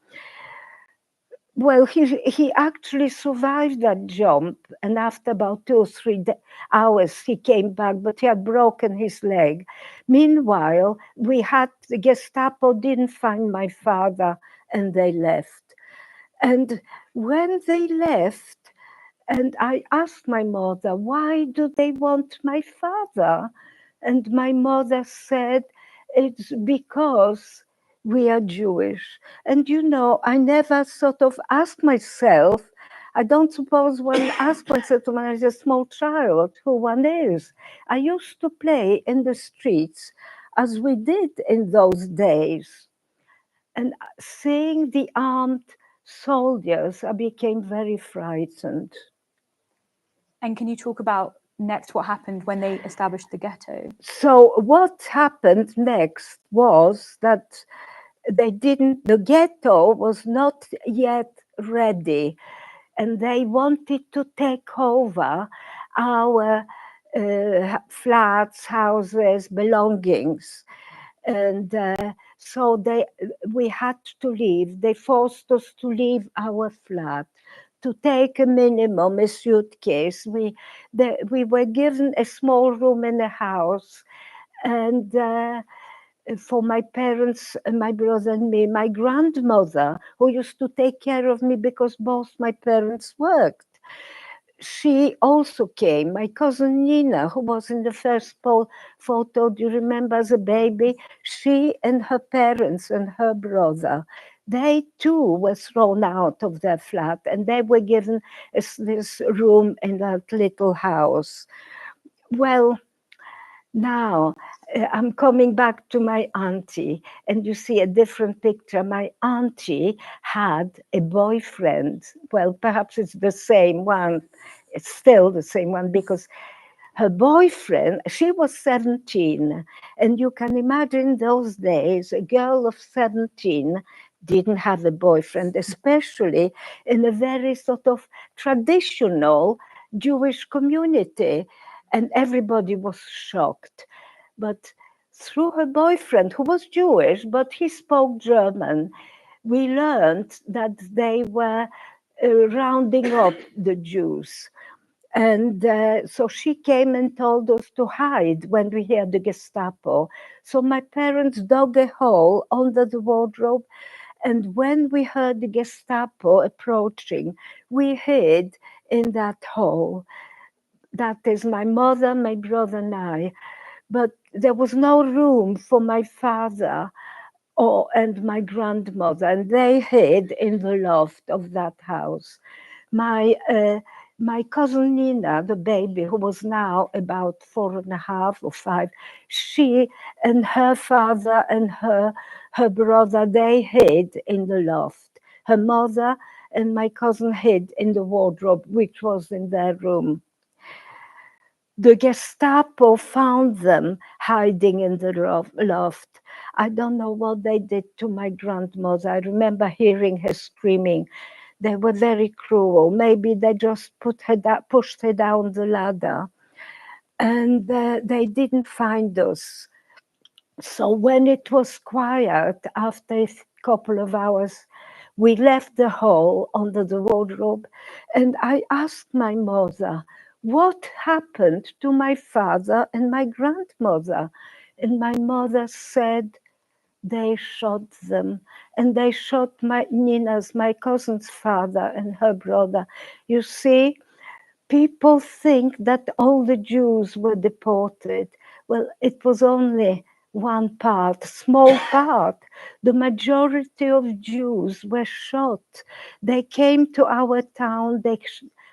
Well, he actually survived that jump, and after about 2 or 3 hours, he came back, but he had broken his leg. Meanwhile, the Gestapo didn't find my father, and they left. And when they left, and I asked my mother, why do they want my father? And my mother said, it's because we are Jewish. And you know, I never sort of asked myself, I don't suppose one asked myself when I was a small child who one is. I used to play in the streets as we did in those days. And seeing the armed soldiers, I became very frightened. And can you talk about next what happened when they established the ghetto? So what happened next was that the ghetto was not yet ready, and they wanted to take over our flats, houses, belongings. And so we had to leave. They forced us to leave our flat, to take a minimum, a suitcase. We were given a small room in the house, and for my parents, my brother and me, my grandmother, who used to take care of me because both my parents worked, she also came. My cousin Nina, who was in the first photo, do you remember, as a baby? She and her parents and her brother, they too were thrown out of their flat, and they were given this room in that little house. Well, now I'm coming back to my auntie, and you see a different picture. My auntie had a boyfriend. Well, perhaps it's the same one. It's still the same one, because her boyfriend, she was 17, and you can imagine those days, a girl of 17 didn't have a boyfriend, especially in a very sort of traditional Jewish community, and everybody was shocked. But through her boyfriend, who was Jewish, but he spoke German, we learned that they were rounding up the Jews. And so she came and told us to hide when we heard the Gestapo. So my parents dug a hole under the wardrobe, and when we heard the Gestapo approaching, we hid in that hole. That is my mother, my brother, and I. But there was no room for my father and my grandmother, and they hid in the loft of that house. My cousin Nina, the baby, who was now about 4.5 or 5, she and her father and her brother, they hid in the loft. Her mother and my cousin hid in the wardrobe, which was in their room. The Gestapo found them hiding in the loft. I don't know what they did to my grandmother. I remember hearing her screaming. They were very cruel. Maybe they just pushed her down the ladder, and they didn't find us. So when it was quiet, after a couple of hours, we left the hole under the wardrobe, and I asked my mother, what happened to my father and my grandmother? And my mother said, they shot them, and they shot my cousin's father and her brother. You see, people think that all the Jews were deported. Well, it was only one part, small part. The majority of Jews were shot. They came to our town, they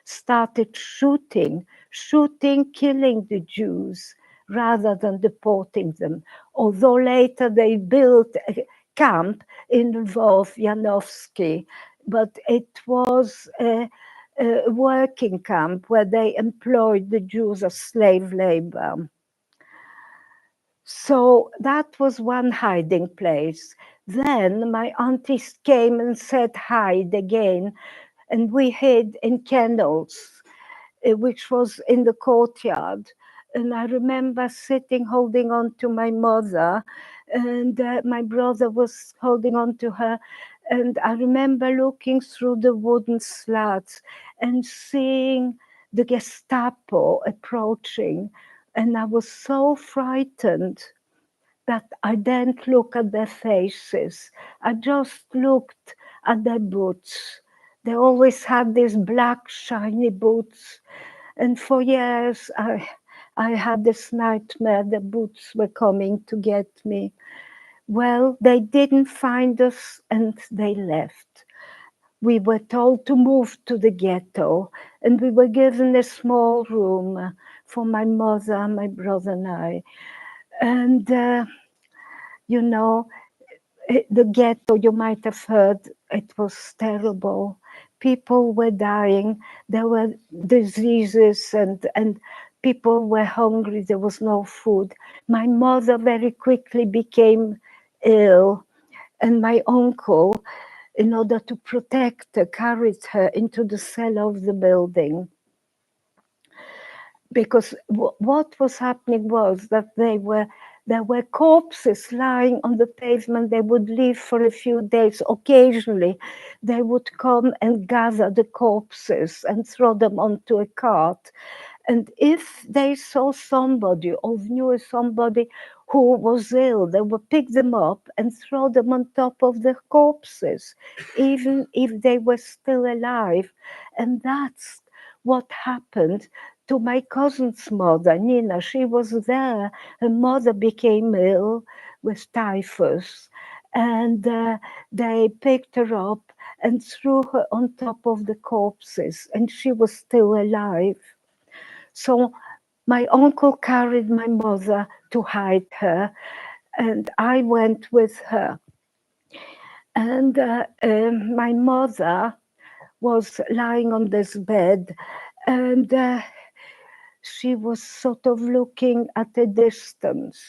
started shooting, killing the Jews rather than deporting them. Although later they built a camp in Lvov, Yanovsky, but it was a working camp where they employed the Jews as slave labor. So that was one hiding place. Then my aunties came and said hide again, and we hid in kennels, which was in the courtyard. And I remember sitting, holding on to my mother, and my brother was holding on to her. And I remember looking through the wooden slats and seeing the Gestapo approaching. And I was so frightened that I didn't look at their faces. I just looked at their boots. They always had these black, shiny boots. And for years, I had this nightmare the boots were coming to get me. Well, they didn't find us and they left. We were told to move to the ghetto, and we were given a small room for my mother, my brother, and I. And, you know, the ghetto, you might have heard, it was terrible. People were dying. There were diseases and people were hungry. There was no food. My mother very quickly became ill, and my uncle, in order to protect her, carried her into the cellar of the building. Because what was happening was that there were corpses lying on the pavement. They would leave for a few days. Occasionally, they would come and gather the corpses and throw them onto a cart. And if they saw somebody or knew somebody who was ill, they would pick them up and throw them on top of the corpses, even if they were still alive. And that's what happened to my cousin's mother, Nina. She was there. Her mother became ill with typhus, and they picked her up and threw her on top of the corpses, and she was still alive. So my uncle carried my mother to hide her, and I went with her. And my mother was lying on this bed, and she was sort of looking at a distance.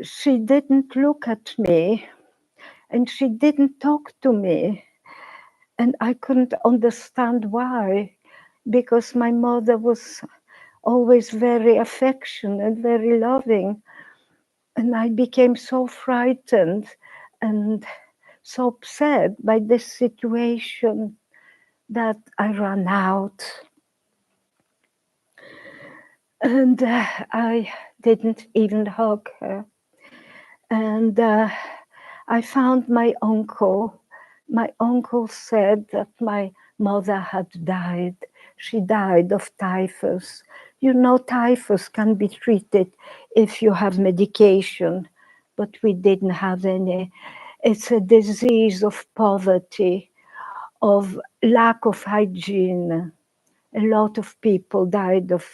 She didn't look at me, and she didn't talk to me. And I couldn't understand why, because my mother was always very affectionate, very loving. And I became so frightened and so upset by this situation that I ran out. And I didn't even hug her. And I found my uncle. My uncle said that my mother had died. She died of typhus. You know, typhus can be treated if you have medication, but we didn't have any. It's a disease of poverty, of lack of hygiene. A lot of people died of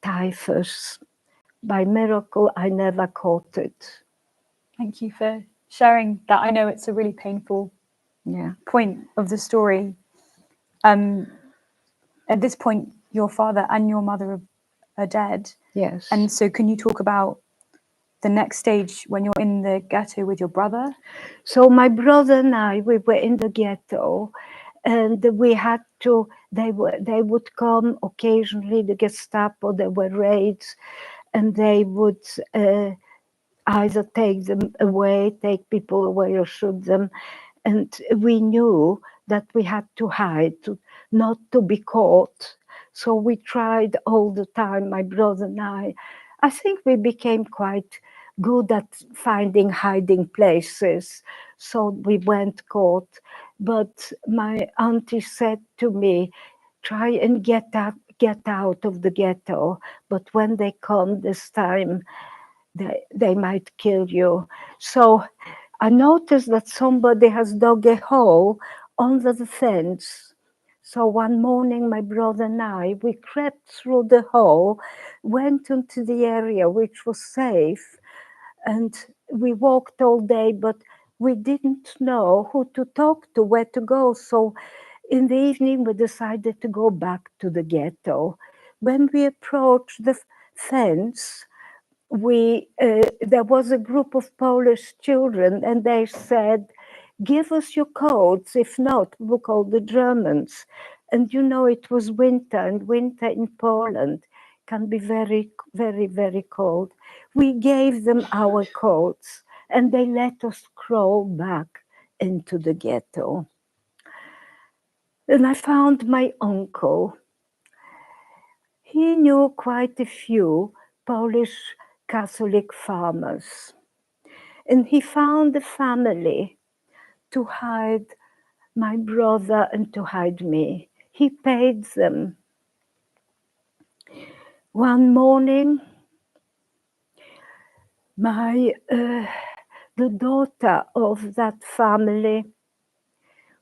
typhus. By miracle, I never caught it. Thank you for sharing that. I know it's a really painful point of the story. At this point, your father and your mother are dead. Yes. And so can you talk about the next stage when you're in the ghetto with your brother? So my brother and I, we were in the ghetto, and we had to, they would come occasionally, the Gestapo, there were raids, and they would either take them away, take people away, or shoot them. And we knew that we had to hide, not to be caught. So we tried all the time, my brother and I. I think we became quite good at finding hiding places. So we weren't caught. But my auntie said to me, try and get out of the ghetto. But when they come this time, they might kill you. So I noticed that somebody has dug a hole under the fence. So one morning, my brother and I, we crept through the hole, went into the area which was safe, and we walked all day, but we didn't know who to talk to, where to go. So in the evening, we decided to go back to the ghetto. When we approached the fence, there was a group of Polish children, and they said, give us your coats, if not, we'll call the Germans. And you know, it was winter, and winter in Poland can be very, very, very cold. We gave them our coats, and they let us crawl back into the ghetto. And I found my uncle. He knew quite a few Polish Catholic farmers. And he found a family to hide my brother and to hide me. He paid them. One morning, the daughter of that family,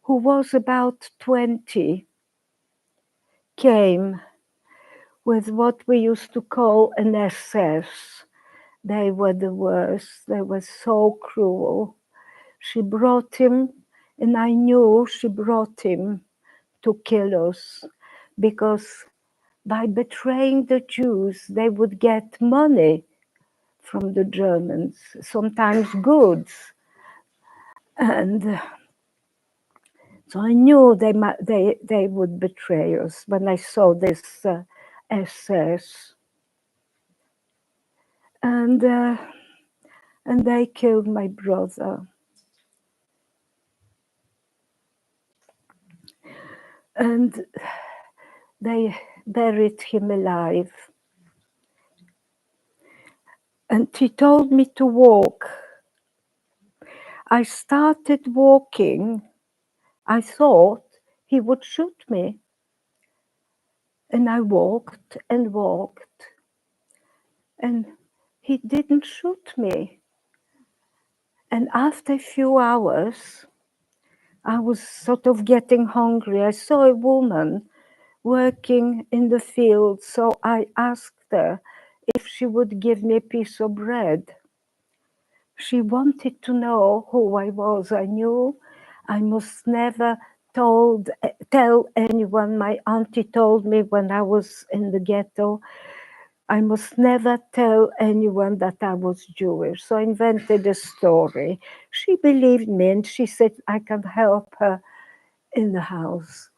who was about 20, came with what we used to call an SS. They were the worst. They were so cruel. She brought him, and I knew she brought him to kill us, because by betraying the Jews, they would get money from the Germans, sometimes goods. And so I knew they would betray us when I saw this SS. And they killed my brother. And they buried him alive. And he told me to walk. I started walking. I thought he would shoot me. And I walked and walked. And he didn't shoot me. And after a few hours, I was sort of getting hungry. I saw a woman working in the field, so I asked her if she would give me a piece of bread. She wanted to know who I was. I knew I must never tell anyone. My auntie told me when I was in the ghetto, I must never tell anyone that I was Jewish. So I invented a story. She believed me, and she said I can help her in the house.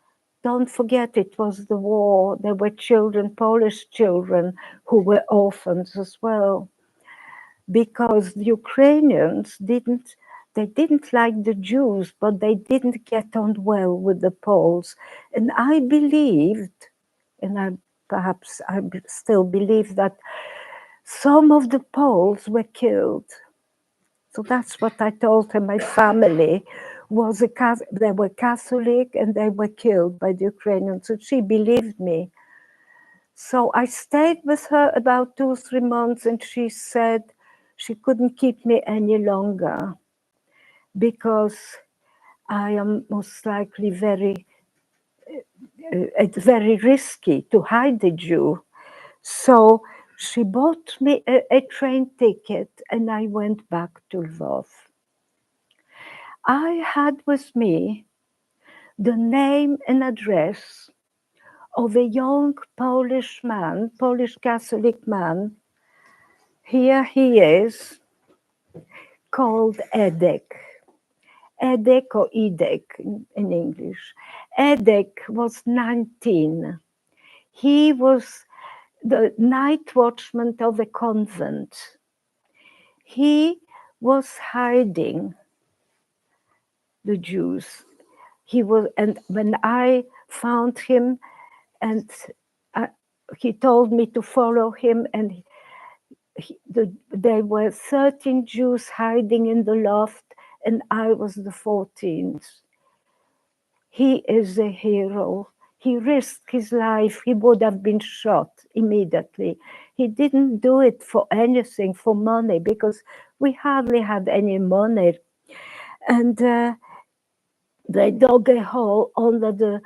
Don't forget, it was the war. There were children, Polish children, who were orphans as well. Because the Ukrainians didn't like the Jews, but they didn't get on well with the Poles. And I believed, and I still believe, that some of the Poles were killed. So that's what I told her. My family they were Catholic, and they were killed by the Ukrainians. So she believed me. So I stayed with her about 2 or 3 months, and she said she couldn't keep me any longer because I am most likely it's very risky to hide a Jew. So she bought me a train ticket, and I went back to Lvov. I had with me the name and address of a young Polish man, Polish Catholic man. Here he is, called Edek. Edek or Edek in English. Edek was 19. He was the night watchman of a convent. He was hiding the Jews. And when I found him, and he told me to follow him, and there were 13 Jews hiding in the loft, and I was the 14th. He is a hero. He risked his life. He would have been shot immediately. He didn't do it for anything, for money, because we hardly had any money. And they dug a hole under the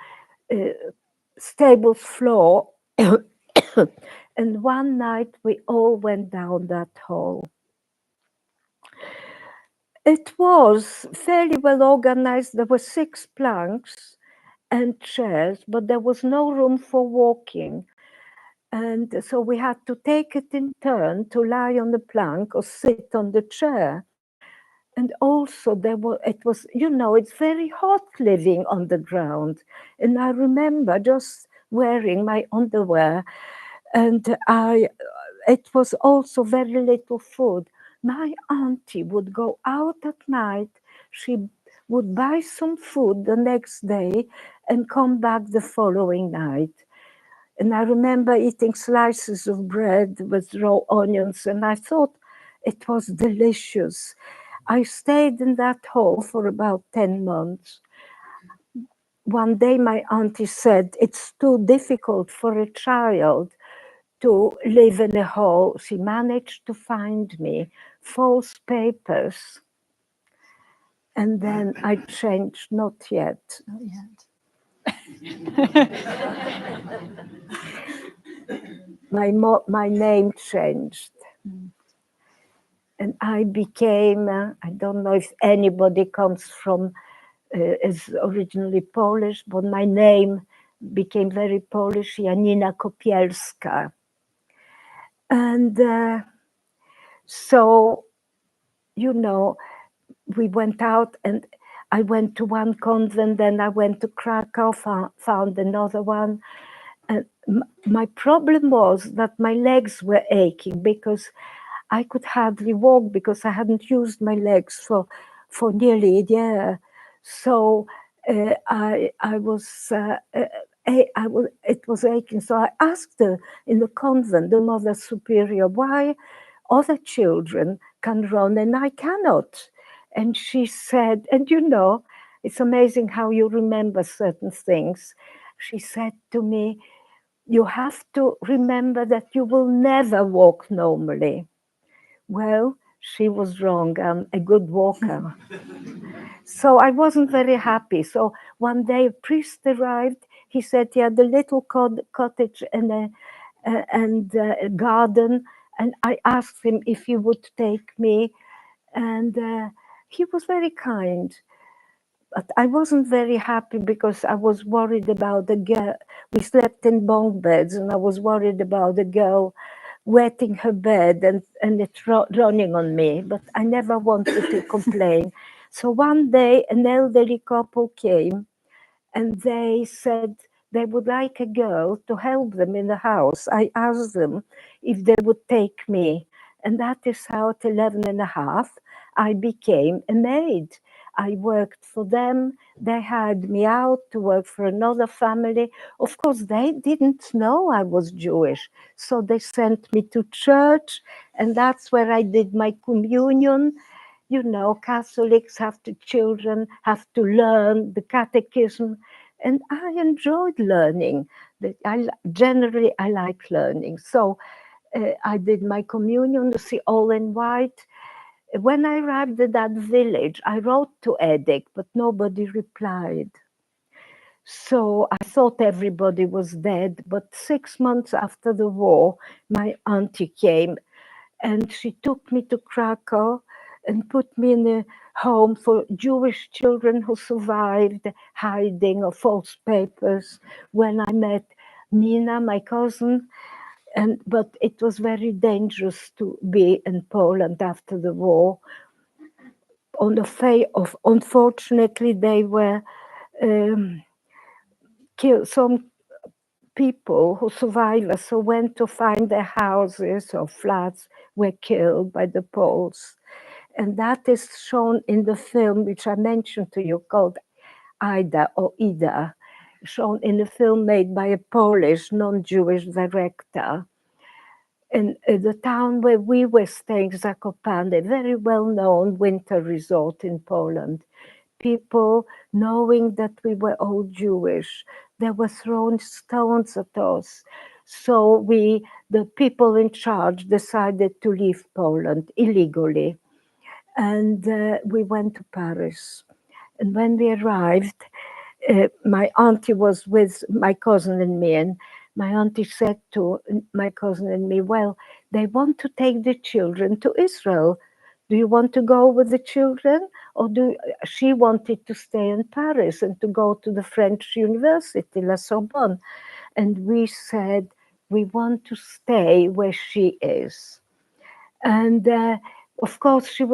stable's floor. And one night we all went down that hole. It was fairly well organized. There were 6 planks and chairs, but there was no room for walking. And so we had to take it in turn to lie on the plank or sit on the chair. And also it was, it's very hot living on the ground. And I remember just wearing my underwear, and it was also very little food. My auntie would go out at night. She would buy some food the next day and come back the following night. And I remember eating slices of bread with raw onions, and I thought it was delicious. I stayed in that hole for about 10 months. One day my auntie said, it's too difficult for a child to live in a hole. She managed to find me false papers. And then I changed, not yet. Not yet. My name changed. And I became, I don't know if anybody comes from, is originally Polish, but my name became very Polish, Janina Kopielska. And so, we went out, and I went to one convent, then I went to Krakow, found another one. And my problem was that my legs were aching because I could hardly walk because I hadn't used my legs for nearly a year. So it was aching. So I asked her in the convent, the Mother Superior, why other children can run and I cannot. And she said, and it's amazing how you remember certain things. She said to me, you have to remember that you will never walk normally. Well, she was wrong. I'm a good walker. So I wasn't very happy. So one day a priest arrived. He said he had a little cottage and a garden. And I asked him if he would take me. And he was very kind. But I wasn't very happy because I was worried about the girl. We slept in bunk beds, and I was worried about the girl wetting her bed and it running on me. But I never wanted to complain. So one day, an elderly couple came, and they said they would like a girl to help them in the house. I asked them if they would take me. And that is how at 11 and a half, I became a maid. I worked for them. They hired me out to work for another family. Of course, they didn't know I was Jewish. So they sent me to church, and that's where I did my communion. Catholics children have to learn the catechism. And I enjoyed learning. Generally, I like learning. So I did my communion, all in white. When I arrived at that village, I wrote to Edic, but nobody replied. So I thought everybody was dead. But 6 months after the war, my auntie came, and she took me to Krakow and put me in a home for Jewish children who survived hiding or false papers. When I met Nina, my cousin, but it was very dangerous to be in Poland after the war. Unfortunately, they were killed. Some people who survivors who went to find their houses or flats were killed by the Poles. And that is shown in the film, which I mentioned to you, called Ida or Ida, shown in a film made by a Polish non-Jewish director. In the town where we were staying, Zakopane, a very well-known winter resort in Poland, people, knowing that we were all Jewish, they were throwing stones at us. So the people in charge decided to leave Poland illegally. And we went to Paris. And when we arrived, my auntie was with my cousin and me, and my auntie said to my cousin and me, well, they want to take the children to Israel. Do you want to go with the children? Or she wanted to stay in Paris and to go to the French University, La Sorbonne. And we said, we want to stay where she is. And of course, she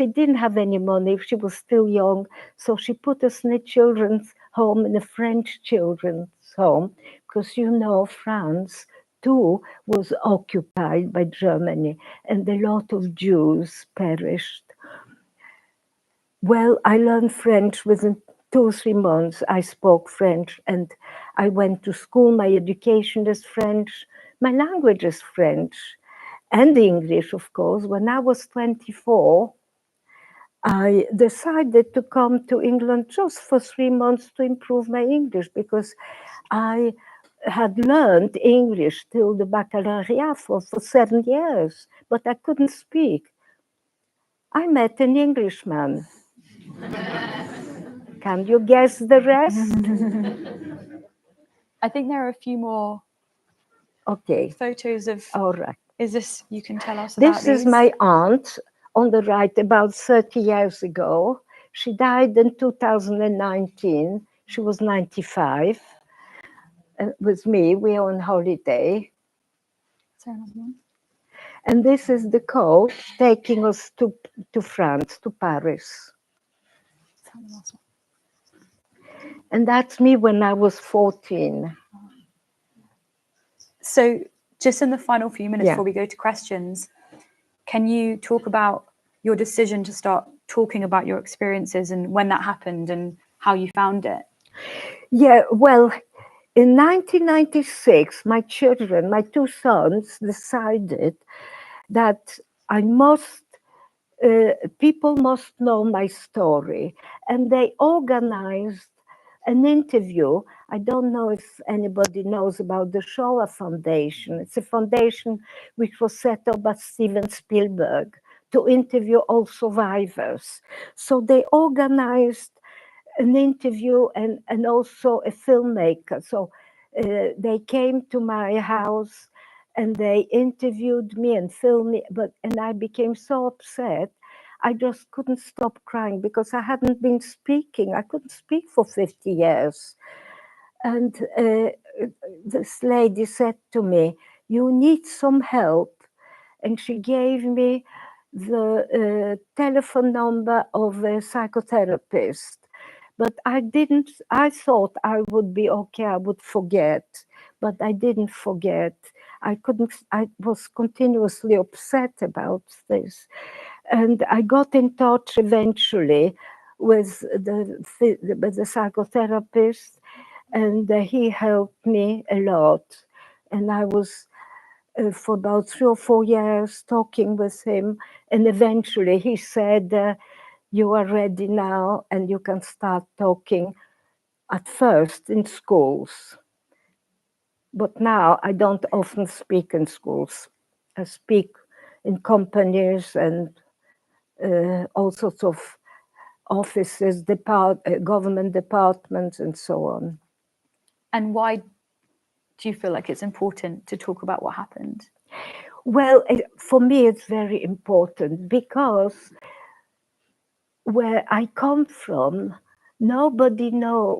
didn't have any money. She was still young. So she put us in a children's home, in a French children's home, because you know, France too was occupied by Germany, and a lot of Jews perished. Well, I learned French within 2 or 3 months. I spoke French, and I went to school. My education is French. My language is French. And English, of course. When I was 24, I decided to come to England just for 3 months to improve my English, because I had learned English till the baccalaureate for 7 years, but I couldn't speak. I met an Englishman. Can you guess the rest? I think there are a few more Okay, photos of. all right. Is this, you can tell us about This is these? my aunt on the right, about 30 years ago. She died in 2019. She was 95. With me, we are on holiday. Sorry, another one. And this is the coach taking us to France, to Paris. Sorry, the last one. And that's me when I was 14. So just in the final few minutes Yeah. before we go to questions, can you talk about your decision to start talking about your experiences and when that happened and how you found it? Yeah, well, in 1996, my children, my 2 sons, decided that people must know my story. And they organized an interview. I don't know if anybody knows about the Shoah Foundation. It's a foundation which was set up by Steven Spielberg to interview all survivors. So they organized an interview and also a filmmaker. So they came to my house and they interviewed me and filmed me, and I became so upset. I just couldn't stop crying because I hadn't been speaking. I couldn't speak for 50 years. And this lady said to me, "You need some help." And she gave me the telephone number of a psychotherapist. But I thought I would be okay, I would forget, but I didn't forget. I was continuously upset about this. And I got in touch eventually with the psychotherapist, and he helped me a lot. And I was for about 3 or 4 years talking with him. And eventually he said, "You are ready now and you can start talking at first in schools." But now I don't often speak in schools. I speak in companies and all sorts of offices, government departments, and so on. And why do you feel like it's important to talk about what happened? Well, for me, it's very important because where I come from, nobody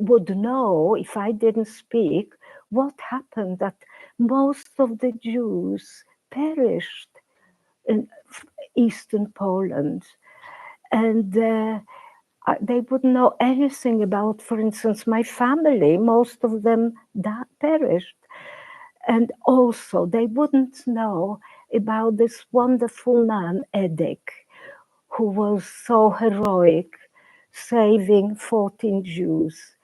would know if I didn't speak what happened, that most of the Jews perished in Eastern Poland. And they wouldn't know anything about, for instance, my family. Most of them perished. And also, they wouldn't know about this wonderful man, Edek, who was so heroic, saving 14 Jews.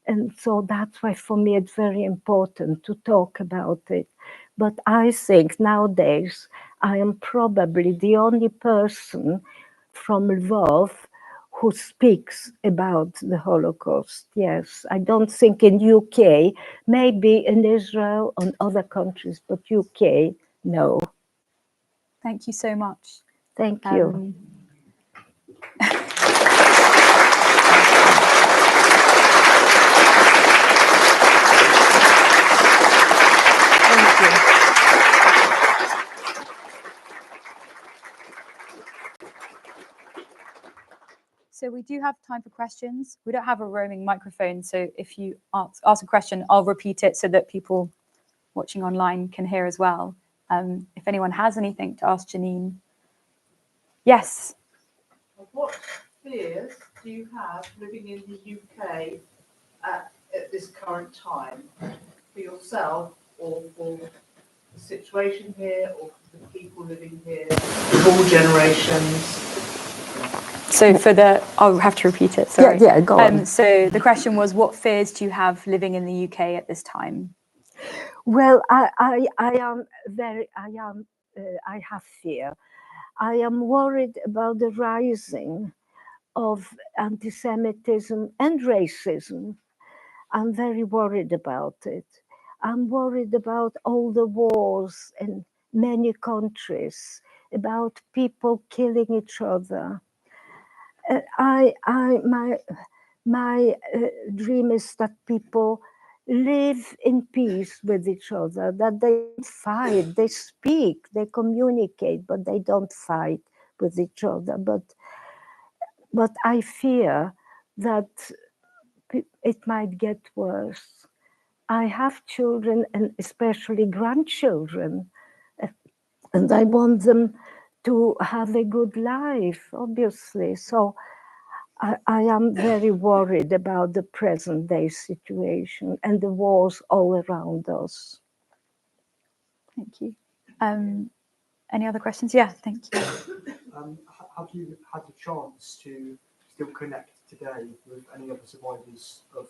And so that's why for me it's very important to talk about it. But I think nowadays I am probably the only person from Lvov who speaks about the Holocaust. Yes, I don't think in UK, maybe in Israel and other countries, but UK, no. Thank you so much. Thank you. So we do have time for questions. We don't have a roaming microphone, so if you ask a question, I'll repeat it so that people watching online can hear as well. If anyone has anything to ask Janine. Yes. What fears do you have living in the UK at this current time, for yourself or for the situation here or for the people living here of all generations? So I'll have to repeat it, sorry. Yeah, go on. So the question was, what fears do you have living in the UK at this time? Well, I have fear. I am worried about the rising of anti-Semitism and racism. I'm very worried about it. I'm worried about all the wars in many countries, about people killing each other. My dream is that people live in peace with each other, that they don't fight, they speak, they communicate, but they don't fight with each other. But I fear that it might get worse. I have children and especially grandchildren, and I want them to have a good life, obviously. So I am very worried about the present day situation and the wars all around us. Thank you. Any other questions? Yeah, thank you. Have you had the chance to still connect today with any other survivors of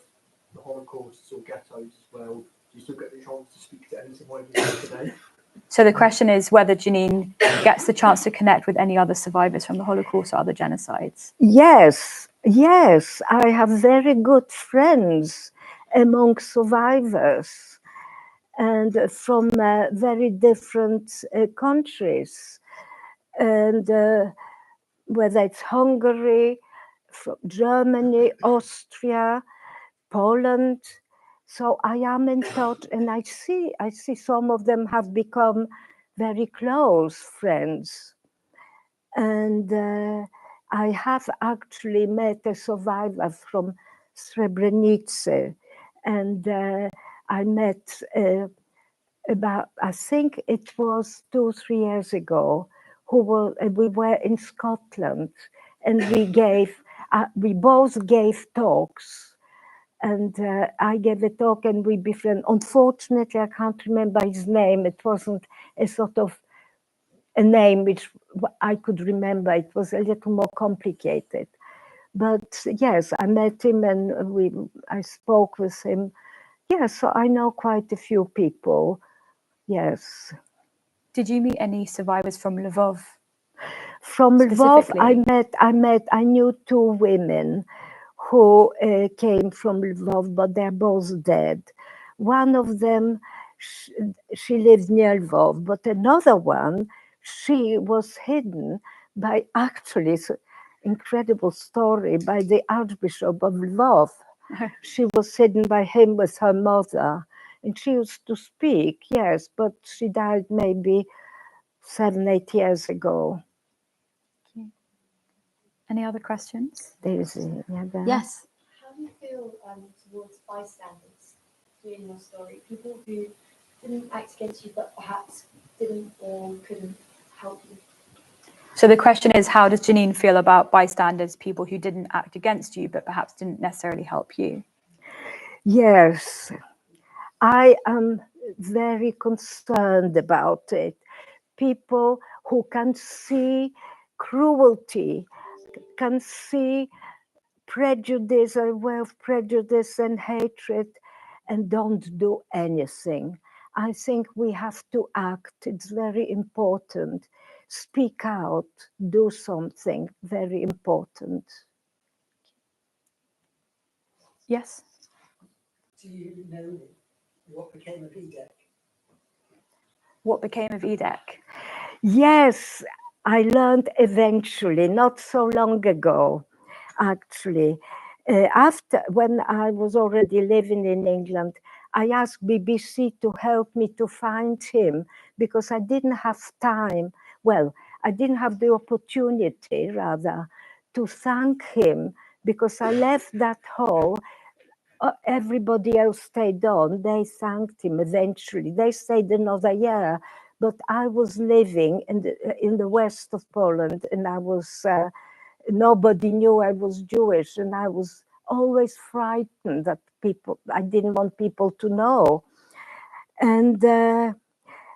the Holocaust or ghettos as well? Do you still get the chance to speak to any survivors today? So the question is whether Janine gets the chance to connect with any other survivors from the Holocaust or other genocides. Yes, I have very good friends among survivors and from very different countries. And whether it's Hungary, from Germany, Austria, Poland. So I am in touch, and I see some of them have become very close friends. And I have actually met a survivor from Srebrenica, and I met about, I think it was 2-3 years ago, we were in Scotland, and we both gave talks, and I gave a talk and we befriended. Unfortunately, I can't remember his name. It wasn't a sort of a name which I could remember. It was a little more complicated. But yes, I met him and I spoke with him. Yes, so I know quite a few people. Yes. Did you meet any survivors from Lvov? From Lvov, I knew 2 women who came from Lvov, but they're both dead. One of them, she lived near Lvov, but another one, she was hidden by, actually, it's an incredible story, by the Archbishop of Lvov. She was hidden by him with her mother, and she used to speak, yes, but she died maybe 7-8 years ago. Any other questions? Yes. How do you feel towards bystanders doing your story? People who didn't act against you, but perhaps didn't or couldn't help you? So the question is, how does Janine feel about bystanders, people who didn't act against you, but perhaps didn't necessarily help you? Yes, I am very concerned about it. People who can see cruelty, can see prejudice, a way of prejudice and hatred, and don't do anything. I think we have to act. It's very important. Speak out, do something very important. Yes. Do you know what became of Edek? What became of Edek? Yes, I learned eventually, not so long ago, actually. When I was already living in England, I asked BBC to help me to find him because I didn't have time. Well, I didn't have the opportunity, rather, to thank him because I left that hall everybody else stayed on. They thanked him eventually. They stayed another year, but I was living in the west of Poland, and I was nobody knew I was Jewish, and I was always frightened that I didn't want people to know. And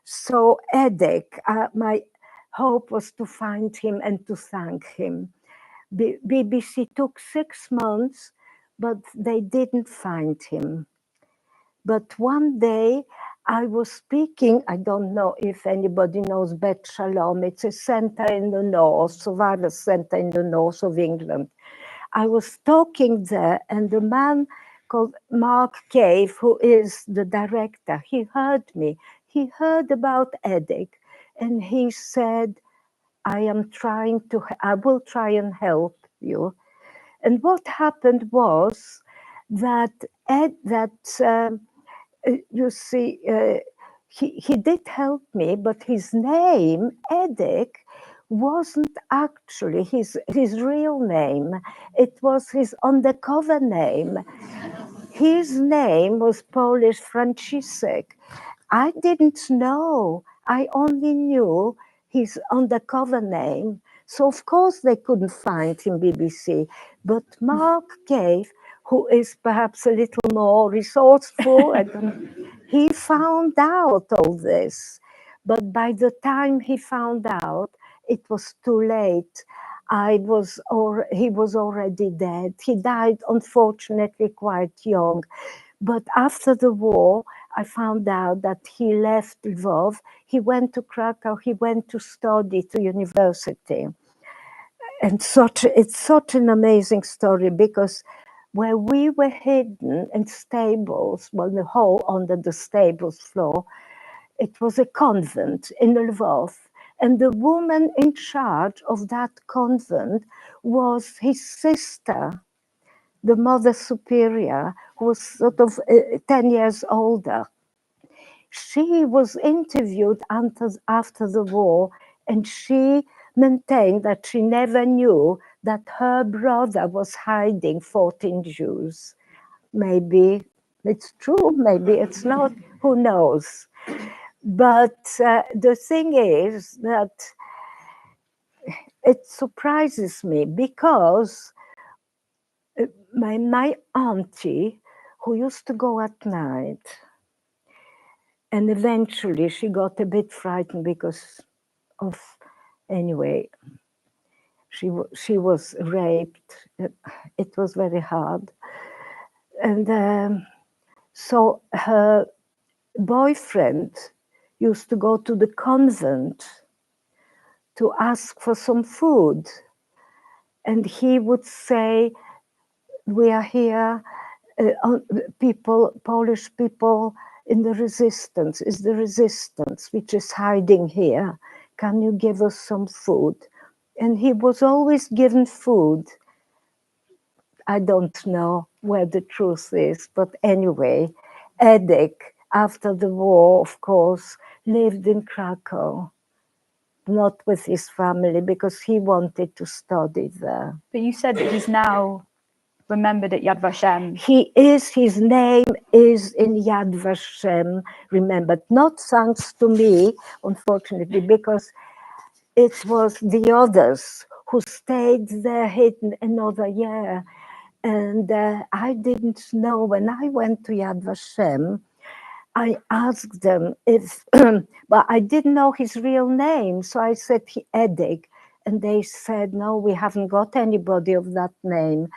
so Edek, my hope was to find him and to thank him. BBC took 6 months, but they didn't find him. But one day I was speaking, I don't know if anybody knows Bet Shalom, it's a center in the north, survival center in the north of England. I was talking there, and the man called Mark Cave, who is the director, he heard me. He heard about Edek, and he said, I will try and help you. And what happened was that you see, he did help me, but his name, Edek, wasn't actually his real name. It was his undercover name. His name was Polish Franciszek. I didn't know. I only knew his undercover name. So of course they couldn't find him, BBC. But Mark Cave, who is perhaps a little more resourceful, he found out all this. But by the time he found out, it was too late. He was already dead. He died, unfortunately, quite young. But after the war, I found out that he left Lvov. He went to Krakow. He went to study to university. And it's such an amazing story, because where we were hidden in stables, well, the hole under the stables floor, it was a convent in Lvov. And the woman in charge of that convent was his sister, the Mother Superior, who was sort of 10 years older. She was interviewed after the war, and she maintained that she never knew that her brother was hiding 14 Jews. Maybe it's true, maybe it's not, who knows? But the thing is that it surprises me, because my auntie, who used to go at night, and eventually she got a bit frightened because of, anyway, she was raped. It was very hard. And so her boyfriend used to go to the convent to ask for some food. And he would say, we are here, Polish people in the resistance, is the resistance which is hiding here. Can you give us some food? And he was always given food. I don't know where the truth is, but anyway, Edek, after the war, of course, lived in Krakow, not with his family, because he wanted to study there. But you said that he's now remembered at Yad Vashem. His name is in Yad Vashem remembered, not thanks to me, unfortunately, because it was the others who stayed there hidden another year. And I didn't know, when I went to Yad Vashem, I asked them if, but I didn't know his real name. So I said, Edek. And they said, no, we haven't got anybody of that name.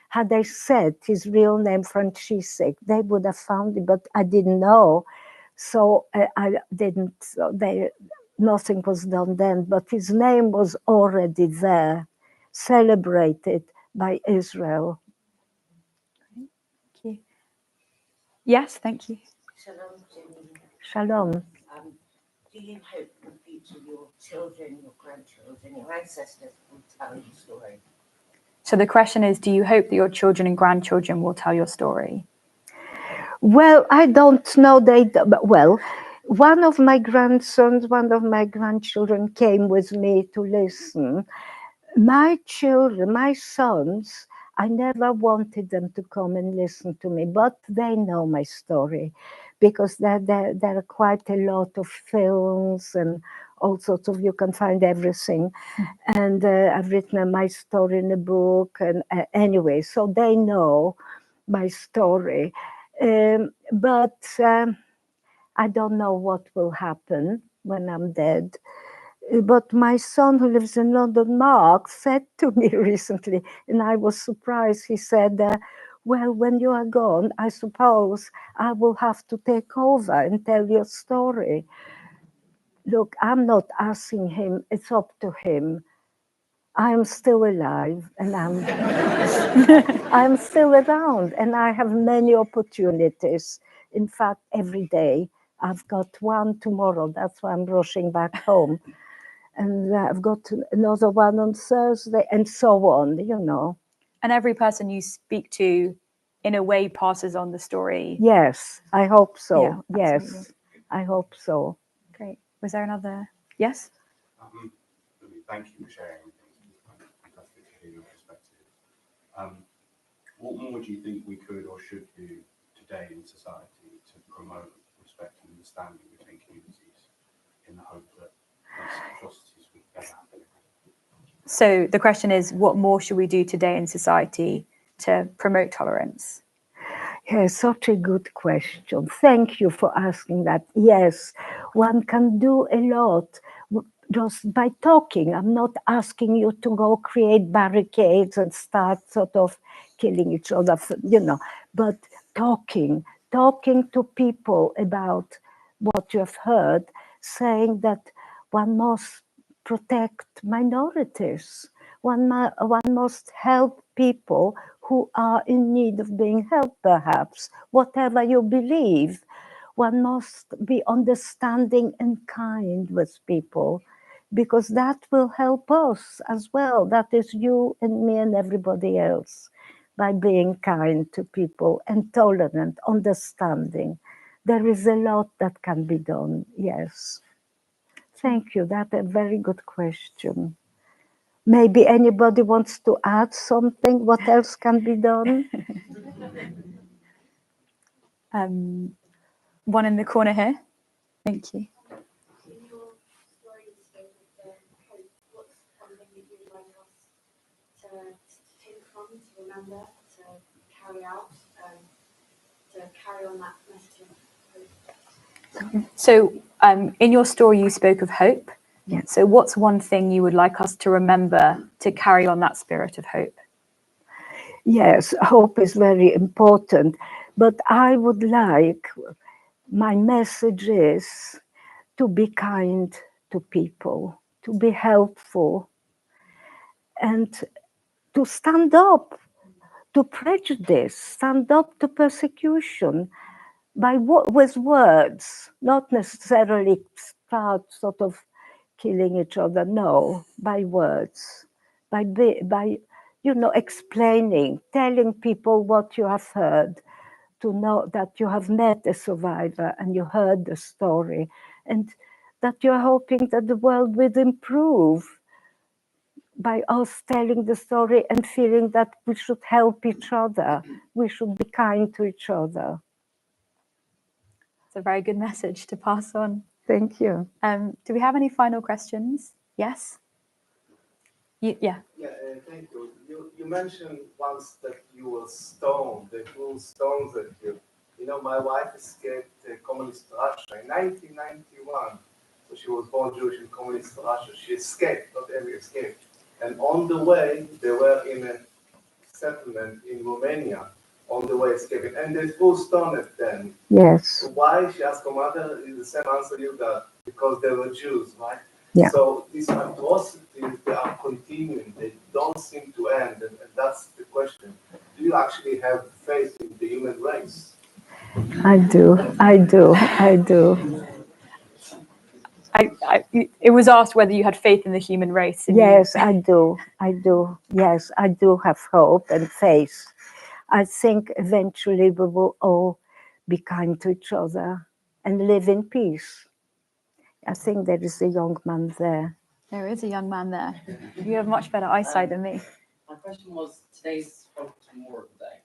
Had they said his real name, Franciszek, they would have found it, but I didn't know. So I didn't, nothing was done then, but his name was already there, celebrated by Israel. Thank you. Yes, thank you. Shalom, Janine. Shalom. Do you hope in the future your children, your grandchildren, your ancestors will tell your story? So the question is, do you hope that your children and grandchildren will tell your story? Well, I don't know. Well, one of my grandsons, one of my grandchildren came with me to listen. My children, my sons, I never wanted them to come and listen to me, but they know my story because there are quite a lot of films and all sorts of, you can find everything. And I've written my story in a book. And anyway, so they know my story. But I don't know what will happen when I'm dead. But my son, who lives in London, Mark, said to me recently, and I was surprised, he said, well, when you are gone, I suppose I will have to take over and tell your story. Look, I'm not asking him, it's up to him. I'm still alive and I'm still around and I have many opportunities. In fact, every day. I've got one tomorrow, that's why I'm rushing back home. And I've got another one on Thursday and so on, you know. And every person you speak to, in a way, passes on the story. Yes, I hope so. Yeah, yes, absolutely. I hope so. Great. Was there another? Yes? Thank you for sharing everything. It's fantastic to hear your perspective. What more do you think we could or should do today in society to promote respect and understanding between communities in the hope that these atrocities would never happen again? So the question is, what more should we do today in society to promote tolerance? Yes, such a good question. Thank you for asking that. Yes, one can do a lot just by talking. I'm not asking you to go create barricades and start sort of killing each other, you know, but talking to people about what you have heard, saying that one must protect minorities. One must help people who are in need of being helped, perhaps, whatever you believe. One must be understanding and kind with people, because that will help us as well. That is you and me and everybody else, by being kind to people and tolerant, understanding. There is a lot that can be done, yes. Thank you, that's a very good question. Maybe anybody wants to add something? What else can be done? One in the corner here. Thank you. In your story, you spoke of hope. What's one thing that you'd like us to take from, to remember, to carry out, to carry on that message of hope? So in your story, you spoke of hope. Yes. So what's one thing you would like us to remember to carry on that spirit of hope? Yes, hope is very important, but I would like, my message is to be kind to people, to be helpful, and to stand up to prejudice, stand up to persecution with words, not necessarily start sort of killing each other, no, by words, by you know, explaining, telling people what you have heard, to know that you have met a survivor and you heard the story, and that you're hoping that the world will improve by us telling the story and feeling that we should help each other, we should be kind to each other. It's a very good message to pass on. Thank you. Do we have any final questions? Yes? Yeah. Yeah, thank you. You mentioned once that you were stoned, the cruel stones that you know, my wife escaped communist Russia in 1991. So she was born Jewish in communist Russia. She escaped, not every escaped. And on the way, they were in a settlement in Romania, on the way escaping. And they threw stone at them. Yes. So why? She asked her mother, is the same answer you got, because they were Jews, right? Yeah. So these atrocities, they are continuing. They don't seem to end. And that's the question. Do you actually have faith in the human race? I do. It was asked whether you had faith in the human race. Yes, I do. Yes, I do have hope and faith. I think eventually we will all be kind to each other and live in peace. I think there is a young man there. There is a young man there. You have much better eyesight than me. My question was, today's Memorial Day,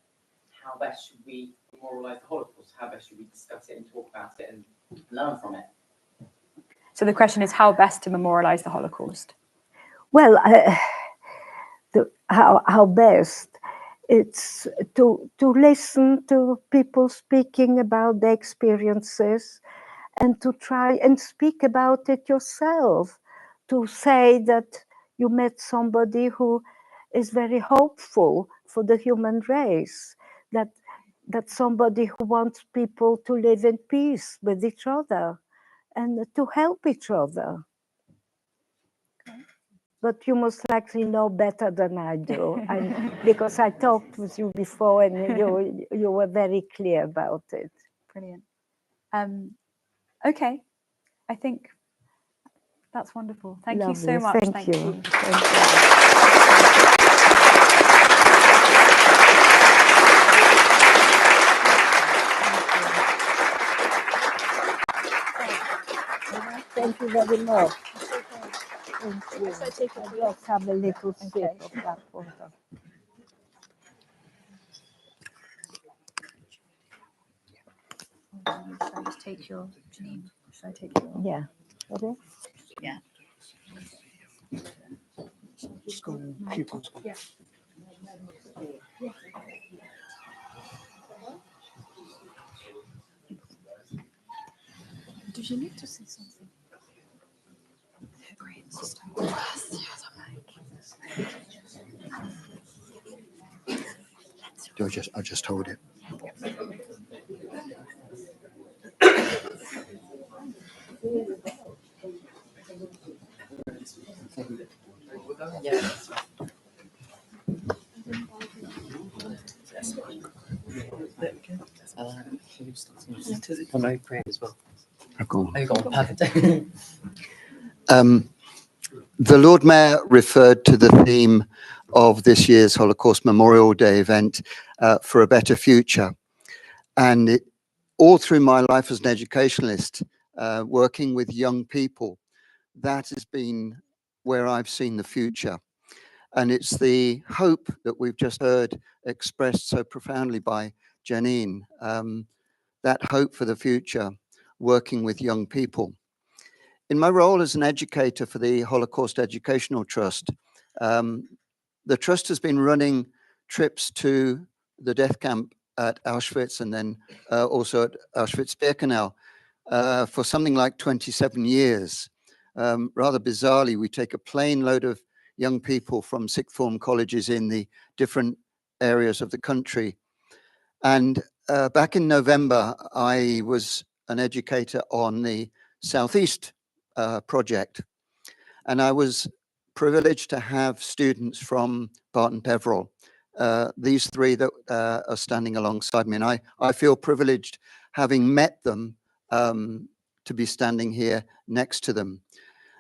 how best should we memorialise the Holocaust? How best should we discuss it and talk about it and learn from it? So the question is how best to memorialise the Holocaust? Well, how best? It's to listen to people speaking about their experiences and to try and speak about it yourself, to say that you met somebody who is very hopeful for the human race, that somebody who wants people to live in peace with each other and to help each other. But you most likely know better than I do, because I talked with you before and you were very clear about it. Brilliant. Okay, I think that's wonderful. Thank you so much. Thank you. Thank you very much. Thank you. I'll just have a little sip of that water. Should I just take your, Janine? Should I take your? Yeah. Okay. Yeah. Just go on pupils. Yeah. Did you need to say something? Great sister. I'll just hold it. As well. The Lord Mayor referred to the theme of this year's Holocaust Memorial Day event, for a better future. And all through my life as an educationalist, working with young people, that has been where I've seen the future. And it's the hope that we've just heard expressed so profoundly by Janine, that hope for the future, working with young people. In my role as an educator for the Holocaust Educational Trust, the Trust has been running trips to the death camp at Auschwitz and then also at Auschwitz-Birkenau for something like 27 years. Rather bizarrely, we take a plane load of young people from sixth form colleges in the different areas of the country. And back in November, I was an educator on the Southeast project. And I was privileged to have students from Barton Peveril, these three that are standing alongside me. And I feel privileged, having met them, to be standing here next to them.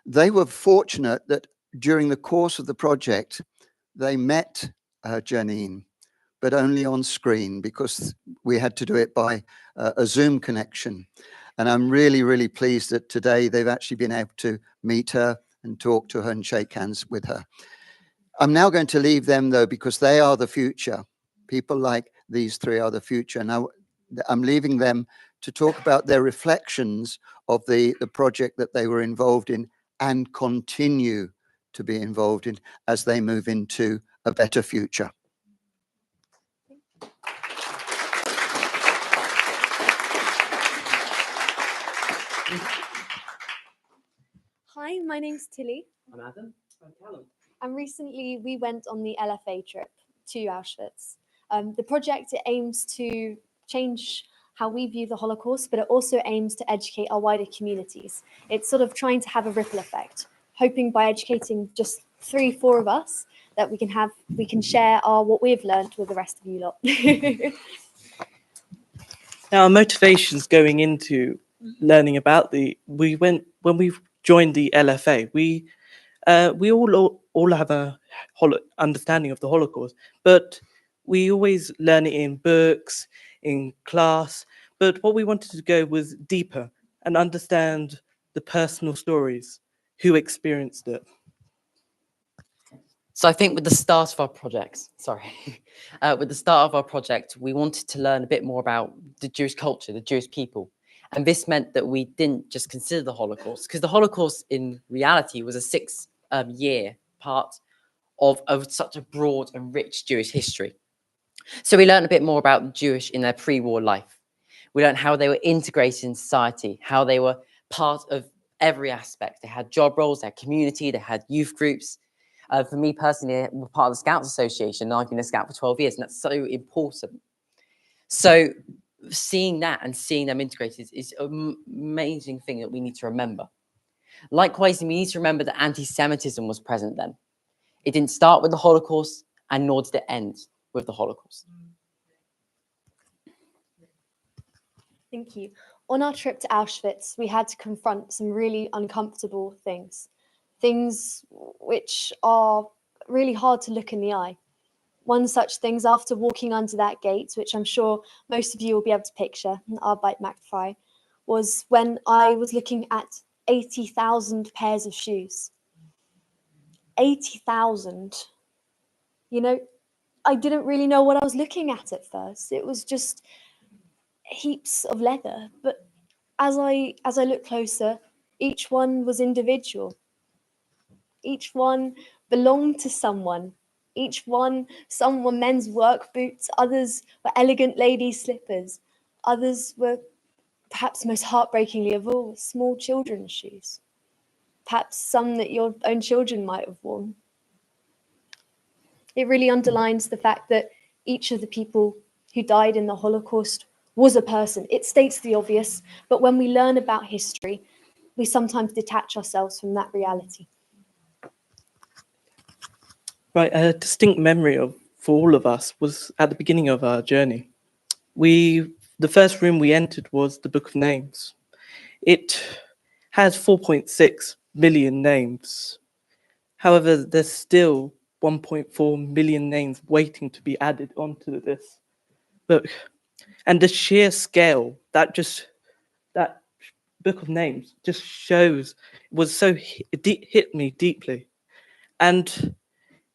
They were fortunate that during the course of the project, they met Janine, but only on screen because we had to do it by a Zoom connection. And I'm really, really pleased that today they've actually been able to meet her and talk to her and shake hands with her. I'm now going to leave them though, because they are the future. People like these three are the future. Now I'm leaving them to talk about their reflections of the project that they were involved in and continue to be involved in as they move into a better future. Hi, my name's Tilly. I'm Adam. I'm Callum. And recently we went on the LFA trip to Auschwitz. The project, it aims to change how we view the Holocaust, but it also aims to educate our wider communities. It's sort of trying to have a ripple effect, hoping by educating just 3-4 of us that we can share what we've learned with the rest of you lot. Now, our motivations going into learning about when we joined the LFA, we all have a understanding of the Holocaust, but we always learn it in books, in class. But what we wanted to go was deeper and understand the personal stories, who experienced it. So I think with the start of our project, with the start of our project, we wanted to learn a bit more about the Jewish culture, the Jewish people. And this meant that we didn't just consider the Holocaust, because the Holocaust in reality was a 6-year part of such a broad and rich Jewish history. So we learned a bit more about the Jewish in their pre-war life. We learned how they were integrated in society, how they were part of every aspect. They had job roles, they had community, they had youth groups. For me personally, I'm part of the Scouts Association, and I've been a Scout for 12 years, and that's so important. So seeing that and seeing them integrated is an amazing thing that we need to remember. Likewise, we need to remember that anti-Semitism was present then. It didn't start with the Holocaust, and nor did it end with the Holocaust. Thank you. On our trip to Auschwitz, we had to confront some really uncomfortable things which are really hard to look in the eye. One such things, after walking under that gate, which I'm sure most of you will be able to picture, Arbeit macht frei, was when I was looking at 80,000 pairs of shoes. 80,000. You know, I didn't really know what I was looking at first. It was just heaps of leather. But as I looked closer, each one was individual. Each one belonged to someone. Each one, some were men's work boots, others were elegant ladies' slippers, others were, perhaps most heartbreakingly of all, small children's shoes. Perhaps some that your own children might have worn. It really underlines the fact that each of the people who died in the Holocaust was a person. It states the obvious, but when we learn about history, we sometimes detach ourselves from that reality. Right, a distinct memory for all of us was at the beginning of our journey. The first room we entered was the Book of Names. It has 4.6 million names. However, there's still 1.4 million names waiting to be added onto this book. And the sheer scale, that Book of Names just shows, it hit me deeply. And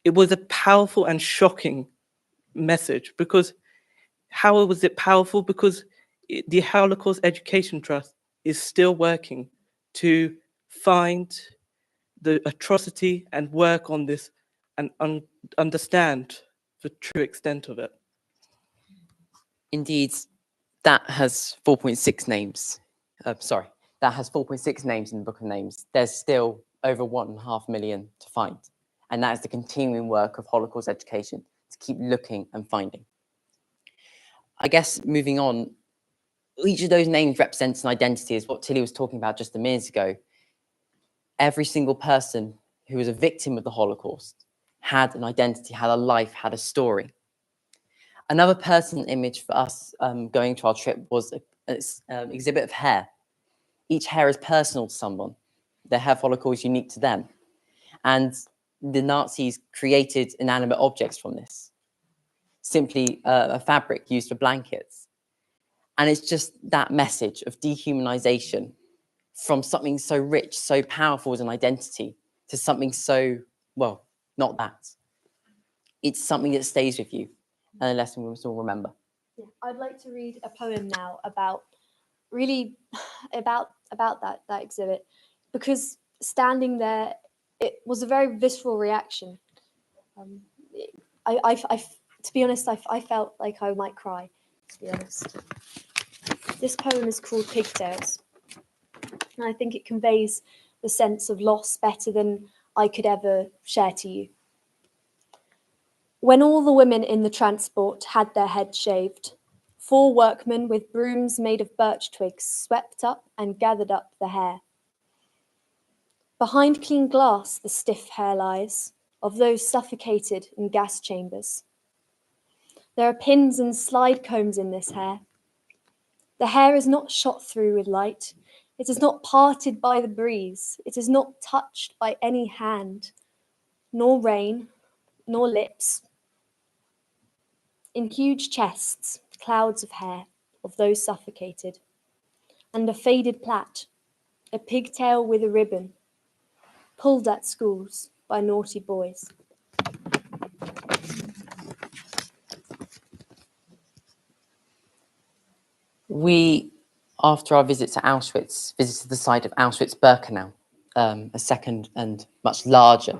it was a powerful and shocking message, because how was it powerful? Because the Holocaust Education Trust is still working to find the atrocity and work on this and understand the true extent of it. Indeed, that has 4.6 names. That has 4.6 names in the Book of Names. There's still over 1.5 million to find. And that is the continuing work of Holocaust education, to keep looking and finding. I guess moving on, each of those names represents an identity, is what Tilly was talking about just a minute ago. Every single person who was a victim of the Holocaust had an identity, had a life, had a story. Another personal image for us going to our trip was an exhibit of hair. Each hair is personal to someone. Their hair follicle is unique to them. And the Nazis created inanimate objects from this. Simply a fabric used for blankets. And it's just that message of dehumanization from something so rich, so powerful as an identity, to something so, well, not that. It's something that stays with you, and a lesson we must all remember. Yeah, I'd like to read a poem now about that exhibit, because standing there, it was a very visceral reaction. To be honest, I felt like I might cry, to be honest. This poem is called Pigtails, and I think it conveys the sense of loss better than I could ever share to you. When all the women in the transport had their heads shaved, 4 workmen with brooms made of birch twigs swept up and gathered up the hair. Behind clean glass the stiff hair lies of those suffocated in gas chambers. There are pins and slide combs in this hair. The hair is not shot through with light. It is not parted by the breeze. It is not touched by any hand, nor rain, nor lips. In huge chests, clouds of hair of those suffocated, and a faded plait, a pigtail with a ribbon, pulled at schools by naughty boys. We, after our visit to Auschwitz, visited the site of Auschwitz-Birkenau, a second and much larger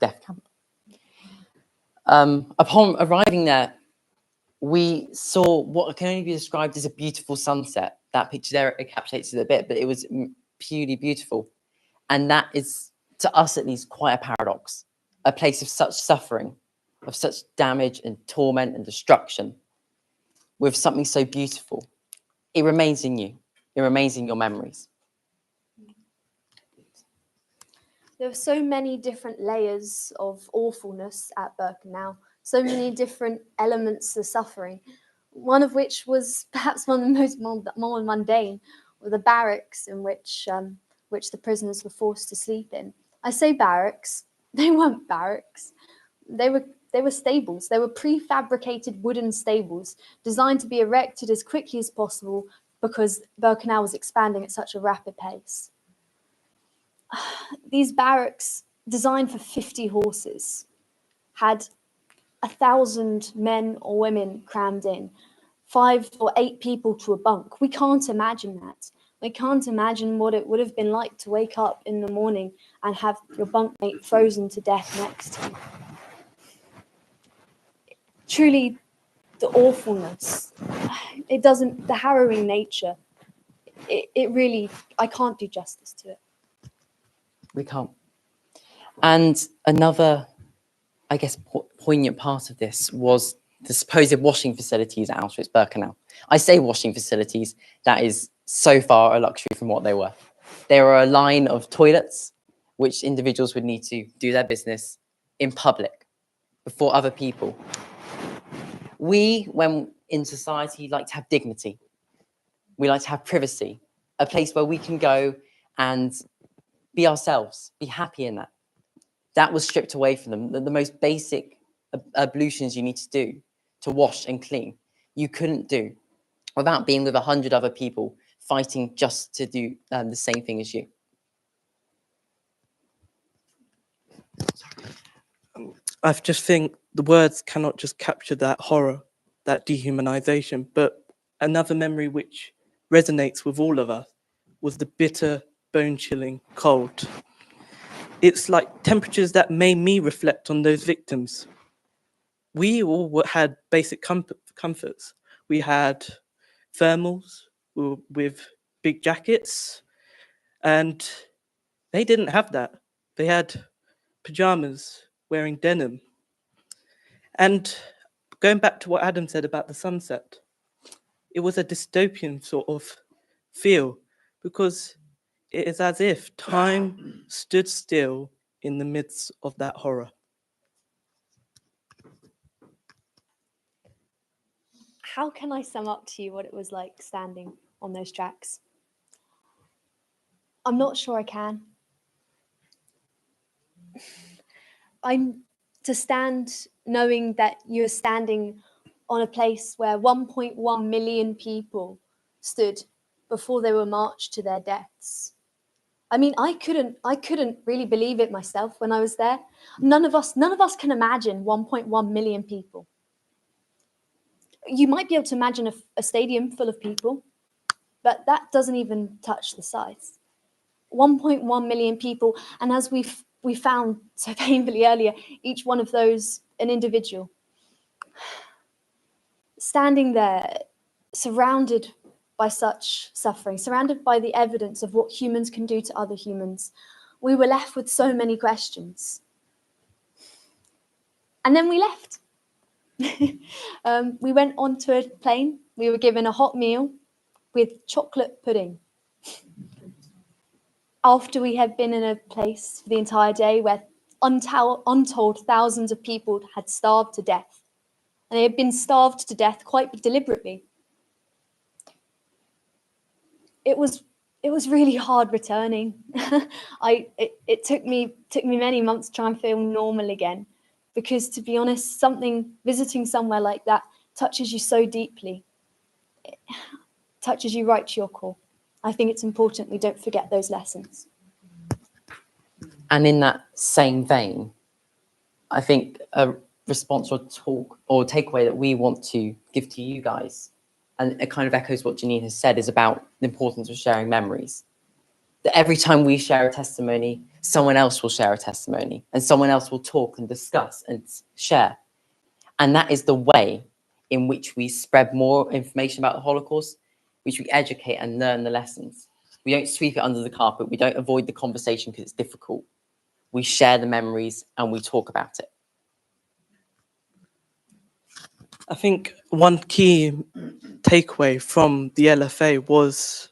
death camp. Upon arriving there, we saw what can only be described as a beautiful sunset. That picture there encapsulates it a bit, but it was purely beautiful. And that is, to us at least, quite a paradox. A place of such suffering, of such damage and torment and destruction, with something so beautiful. It remains in you. It remains in your memories. There were so many different layers of awfulness at Birkenau, so many different elements of suffering, one of which was perhaps one of the most more mundane, were the barracks in which the prisoners were forced to sleep in. I say barracks, they weren't barracks. They were stables. They were prefabricated wooden stables designed to be erected as quickly as possible because Birkenau was expanding at such a rapid pace. These barracks, designed for 50 horses, had 1,000 men or women crammed in, 5 or 8 people to a bunk. We can't imagine that. We can't imagine what it would have been like to wake up in the morning and have your bunkmate frozen to death next to you. Truly, the awfulness, the harrowing nature, it really, I can't do justice to it. We can't. And another, I guess, poignant part of this was the supposed washing facilities at Auschwitz-Birkenau. I say washing facilities, that is so far a luxury from what they were. They were a line of toilets which individuals would need to do their business in public before other people. We, when in society, like to have dignity. We like to have privacy, a place where we can go and be ourselves, be happy in that. That was stripped away from them. The most basic ablutions you need to do to wash and clean, you couldn't do without being with 100 other people fighting just to do the same thing as you. I just think the words cannot just capture that horror, that dehumanization, but another memory which resonates with all of us was the bitter, bone-chilling cold. It's like temperatures that made me reflect on those victims. We all had basic comforts. We had thermals with big jackets, and they didn't have that. They had pajamas, wearing denim. And going back to what Adam said about the sunset, it was a dystopian sort of feel, because it is as if time stood still in the midst of that horror. How can I sum up to you what it was like standing on those tracks? I'm not sure I can. To stand knowing that you're standing on a place where 1.1 million people stood before they were marched to their deaths. I mean, I couldn't really believe it myself when I was there. None of us can imagine 1.1 million people. You might be able to imagine a stadium full of people, but that doesn't even touch the size. 1.1 million people, and as we found so painfully earlier, each one of those an individual. Standing there, surrounded by such suffering, surrounded by the evidence of what humans can do to other humans, we were left with so many questions. And then we left. We went onto a plane. We were given a hot meal with chocolate pudding. After we had been in a place for the entire day where untold thousands of people had starved to death. And they had been starved to death quite deliberately. It was really hard returning. It took me many months to try and feel normal again. Because to be honest, visiting somewhere like that touches you so deeply. It touches you right to your core. I think it's important we don't forget those lessons. And in that same vein, I think a response or talk or takeaway that we want to give to you guys and it kind of echoes what Janine has said, is about the importance of sharing memories. That every time we share a testimony, someone else will share a testimony, and someone else will talk and discuss and share. And that is the way in which we spread more information about the Holocaust, which we educate and learn the lessons. We don't sweep it under the carpet. We don't avoid the conversation because it's difficult. We share the memories and we talk about it. I think one key takeaway from the LFA was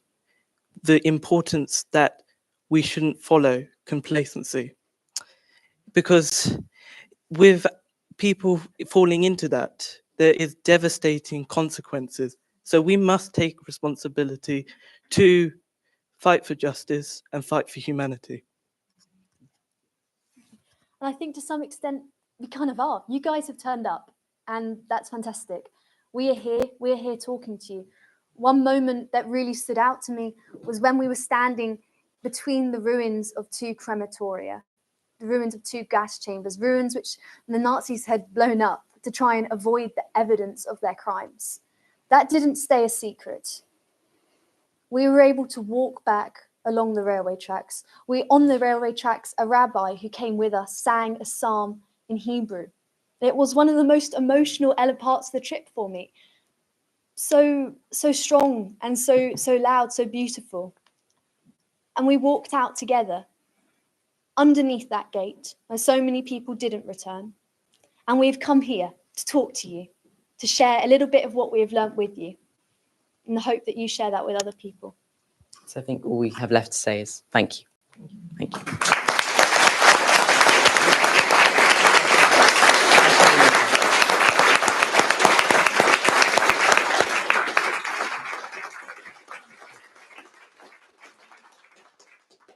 the importance that we shouldn't follow complacency. Because with people falling into that, there is devastating consequences. So we must take responsibility to fight for justice and fight for humanity. And I think to some extent, we kind of are. You guys have turned up, and that's fantastic. We're here talking to you. One moment that really stood out to me was when we were standing between the ruins of 2 crematoria, the ruins of 2 gas chambers, ruins which the Nazis had blown up to try and avoid the evidence of their crimes. That didn't stay a secret. We were able to walk back along the railway tracks. On the railway tracks, a rabbi who came with us sang a psalm in Hebrew. It was one of the most emotional parts of the trip for me. So strong and so loud, so beautiful. And we walked out together underneath that gate where so many people didn't return. And we've come here to talk to you, to share a little bit of what we have learnt with you, in the hope that you share that with other people. So I think all we have left to say is thank you. Thank you.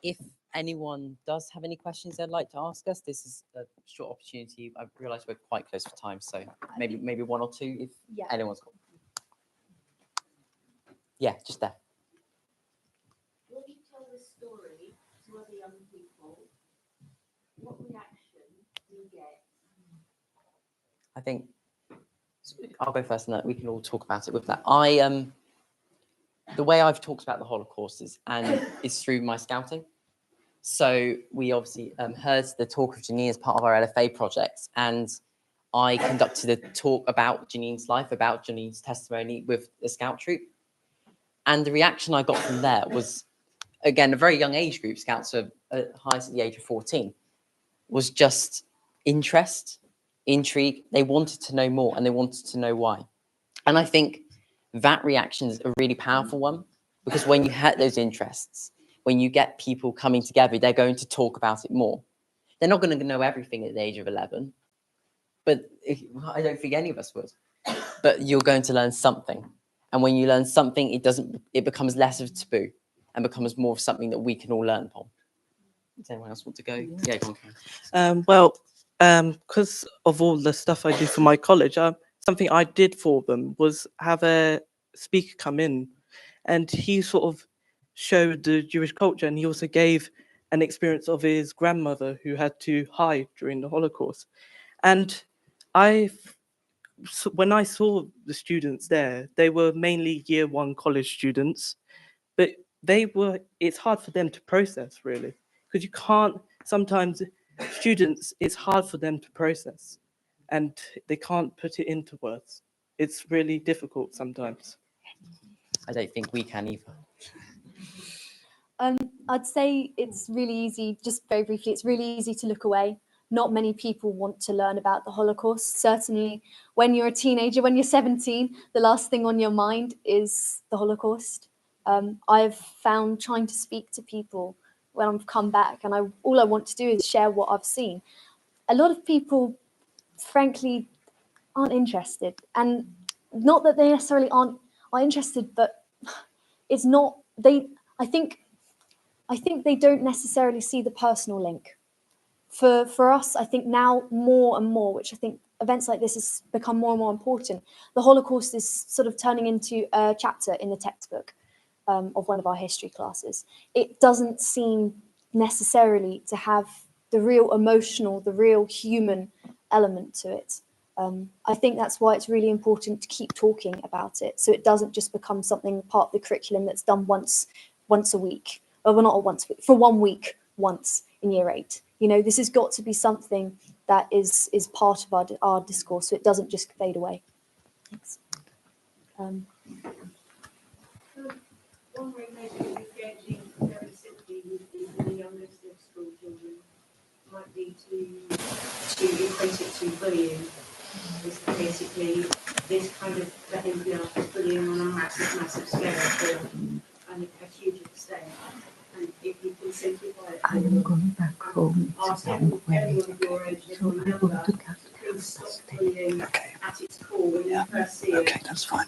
If anyone does have any questions they'd like to ask us, this is a short opportunity. I realise we're quite close for time, so maybe 1 or 2 if anyone's got. Yeah, just there. When you tell this story to other young people, what reaction do you get? I think I'll go first, and we can all talk about it with that. The way I've talked about the Holocaust is through my scouting. So we obviously heard the talk of Janine as part of our LFA project, and I conducted a talk about Janine's life, about Janine's testimony with the scout troop. And the reaction I got from there was, again, a very young age group, scouts are highest at the age of 14, was just interest, intrigue. They wanted to know more and they wanted to know why. And I think that reaction is a really powerful one, because when you had those interests, when you get people coming together, they're going to talk about it more. They're not going to know everything at the age of 11, but I don't think any of us would. But you're going to learn something. And when you learn something, it becomes less of a taboo and becomes more of something that we can all learn upon. Does anyone else want to go? Yeah, go on. Well, because of all the stuff I do for my college, something I did for them was have a speaker come in, and he sort of showed the Jewish culture, and he also gave an experience of his grandmother who had to hide during the Holocaust. And when I saw the students there, they were mainly year 1 college students, but it's hard for them to process, really, because you can't, sometimes students, it's hard for them to process and they can't put it into words. It's really difficult sometimes. I don't think we can either. I'd say it's really easy, just very briefly, it's really easy to look away. Not many people want to learn about the Holocaust. Certainly when you're a teenager, when you're 17, the last thing on your mind is the Holocaust. I've found trying to speak to people when I've come back, and all I want to do is share what I've seen. A lot of people, frankly, aren't interested. And not that they necessarily are interested, but it's not, I think they don't necessarily see the personal link. For us, I think now more and more, which I think events like this has become more and more important, the Holocaust is sort of turning into a chapter in the textbook of one of our history classes. It doesn't seem necessarily to have the real emotional, the real human element to it. I think that's why it's really important to keep talking about it, so it doesn't just become something part of the curriculum that's done once a week, or well, not once, for 1 week once in year 8. You know, this has got to be something that is part of our discourse, so it doesn't just fade away. Thanks. One way maybe of engaging very simply with the youngest of school children might be to equate it to bullying. Is basically this kind of behaviour is bullying on a massive scale and a huge extent. And if you can simplify it, I'm going back home. ask everyone of your age, everyone younger, to please stop bullying at its core when you first see it. Okay, that's fine.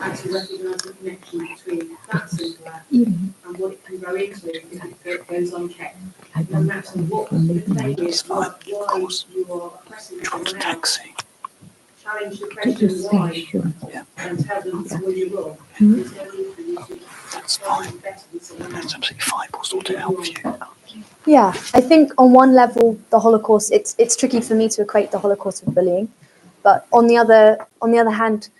And to recognise the connection between that simple act and what it can grow into if it goes unchecked. No matter what the claim is, why you are oppressing someone else, challenge the question why and tell them it's all you will. There's no need for you to try and be better than someone else. It's absolutely fine. We'll sort it out for you. Yeah, I think on one level, the Holocaust, it's tricky for me to equate the Holocaust with bullying, but on the other hand,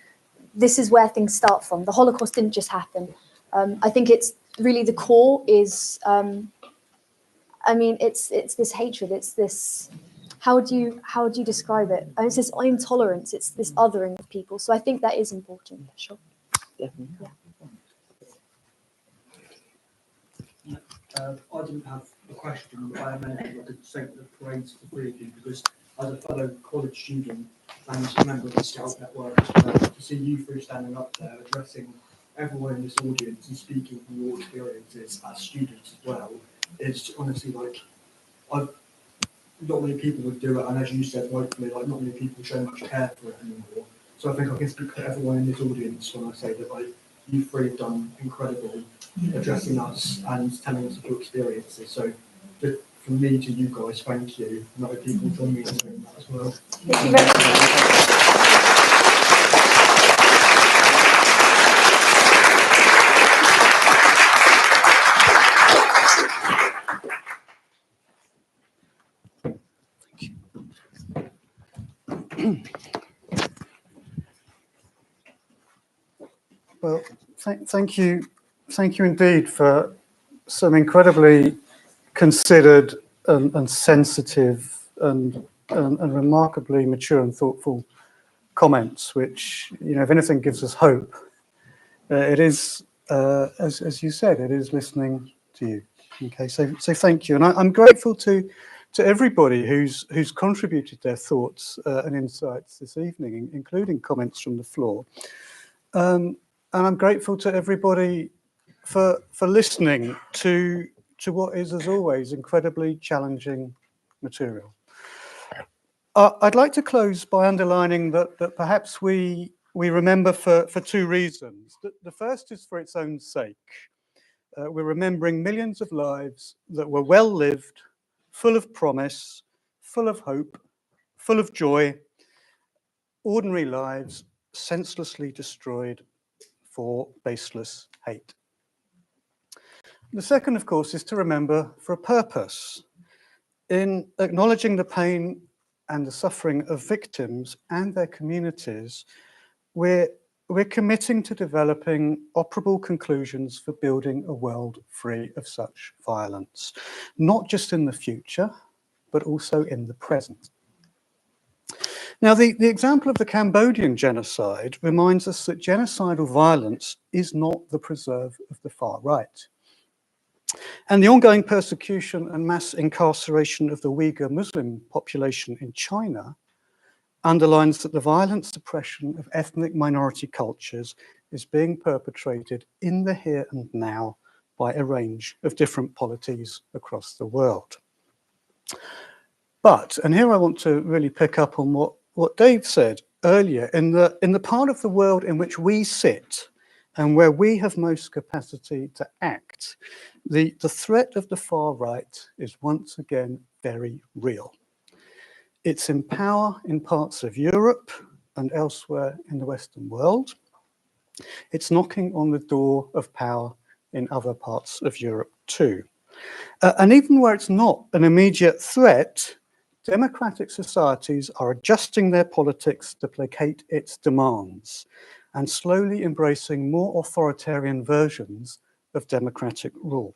this is where things start from. The Holocaust didn't just happen. I think it's really the core is, I mean, it's this hatred. It's this, how do you describe it? It's this intolerance. It's this othering of people. So I think that is important for sure. Definitely. Yeah. I didn't have a question, but I meant I could thank the parades for three of you, because as a fellow college student and a member of the Scout Network as well, to see you three standing up there addressing everyone in this audience and speaking from your experiences as students as well, is honestly like, not many people would do it, and as you said rightfully, like not many people show much care for it anymore. So I think I can speak for everyone in this audience when I say that like you three have done incredible addressing us and telling us of your experiences. So from me to you guys, thank you. And other people join me in doing that as well. Thank you very much. Well, thank you indeed for some incredibly considered and sensitive and remarkably mature and thoughtful comments, which, you know, if anything gives us hope, it is, as you said, it is listening to you. Okay, so thank you, and I'm grateful to everybody who's contributed their thoughts and insights this evening, including comments from the floor. And I'm grateful to everybody for listening to what is, as always, incredibly challenging material. I'd like to close by underlining that perhaps we remember for two reasons. The first is for its own sake. We're remembering millions of lives that were well lived, full of promise, full of hope, full of joy, ordinary lives senselessly destroyed for baseless hate. The second, of course, is to remember for a purpose. In acknowledging the pain and the suffering of victims and their communities, we're committing to developing operable conclusions for building a world free of such violence, not just in the future, but also in the present. Now, the example of the Cambodian genocide reminds us that genocidal violence is not the preserve of the far right. And the ongoing persecution and mass incarceration of the Uyghur Muslim population in China underlines that the violent suppression of ethnic minority cultures is being perpetrated in the here and now by a range of different polities across the world. But, and here I want to really pick up on what Dave said earlier, in the part of the world in which we sit and where we have most capacity to act, the threat of the far right is once again very real. It's in power in parts of Europe and elsewhere in the Western world. It's knocking on the door of power in other parts of Europe too. And even where it's not an immediate threat, democratic societies are adjusting their politics to placate its demands and slowly embracing more authoritarian versions of democratic rule.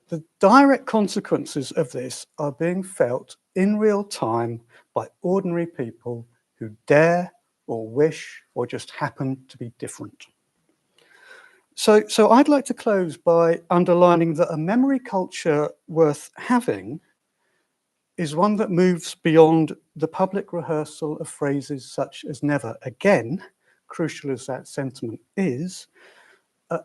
The direct consequences of this are being felt in real time by ordinary people who dare or wish or just happen to be different. So I'd like to close by underlining that a memory culture worth having is one that moves beyond the public rehearsal of phrases such as never again, crucial as that sentiment is,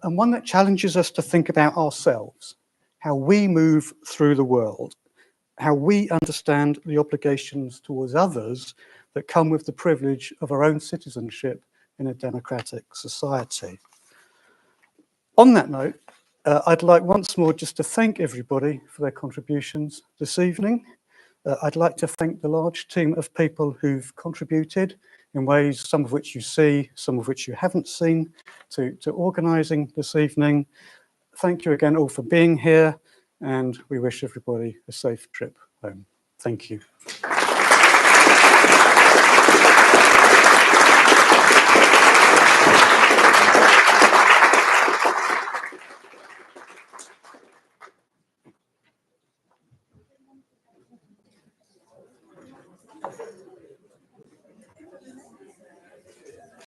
and one that challenges us to think about ourselves, how we move through the world, how we understand the obligations towards others that come with the privilege of our own citizenship in a democratic society. On that note, I'd like once more just to thank everybody for their contributions this evening. I'd like to thank the large team of people who've contributed in ways, some of which you see, some of which you haven't seen, to organising this evening. Thank you again all for being here, and we wish everybody a safe trip home. Thank you.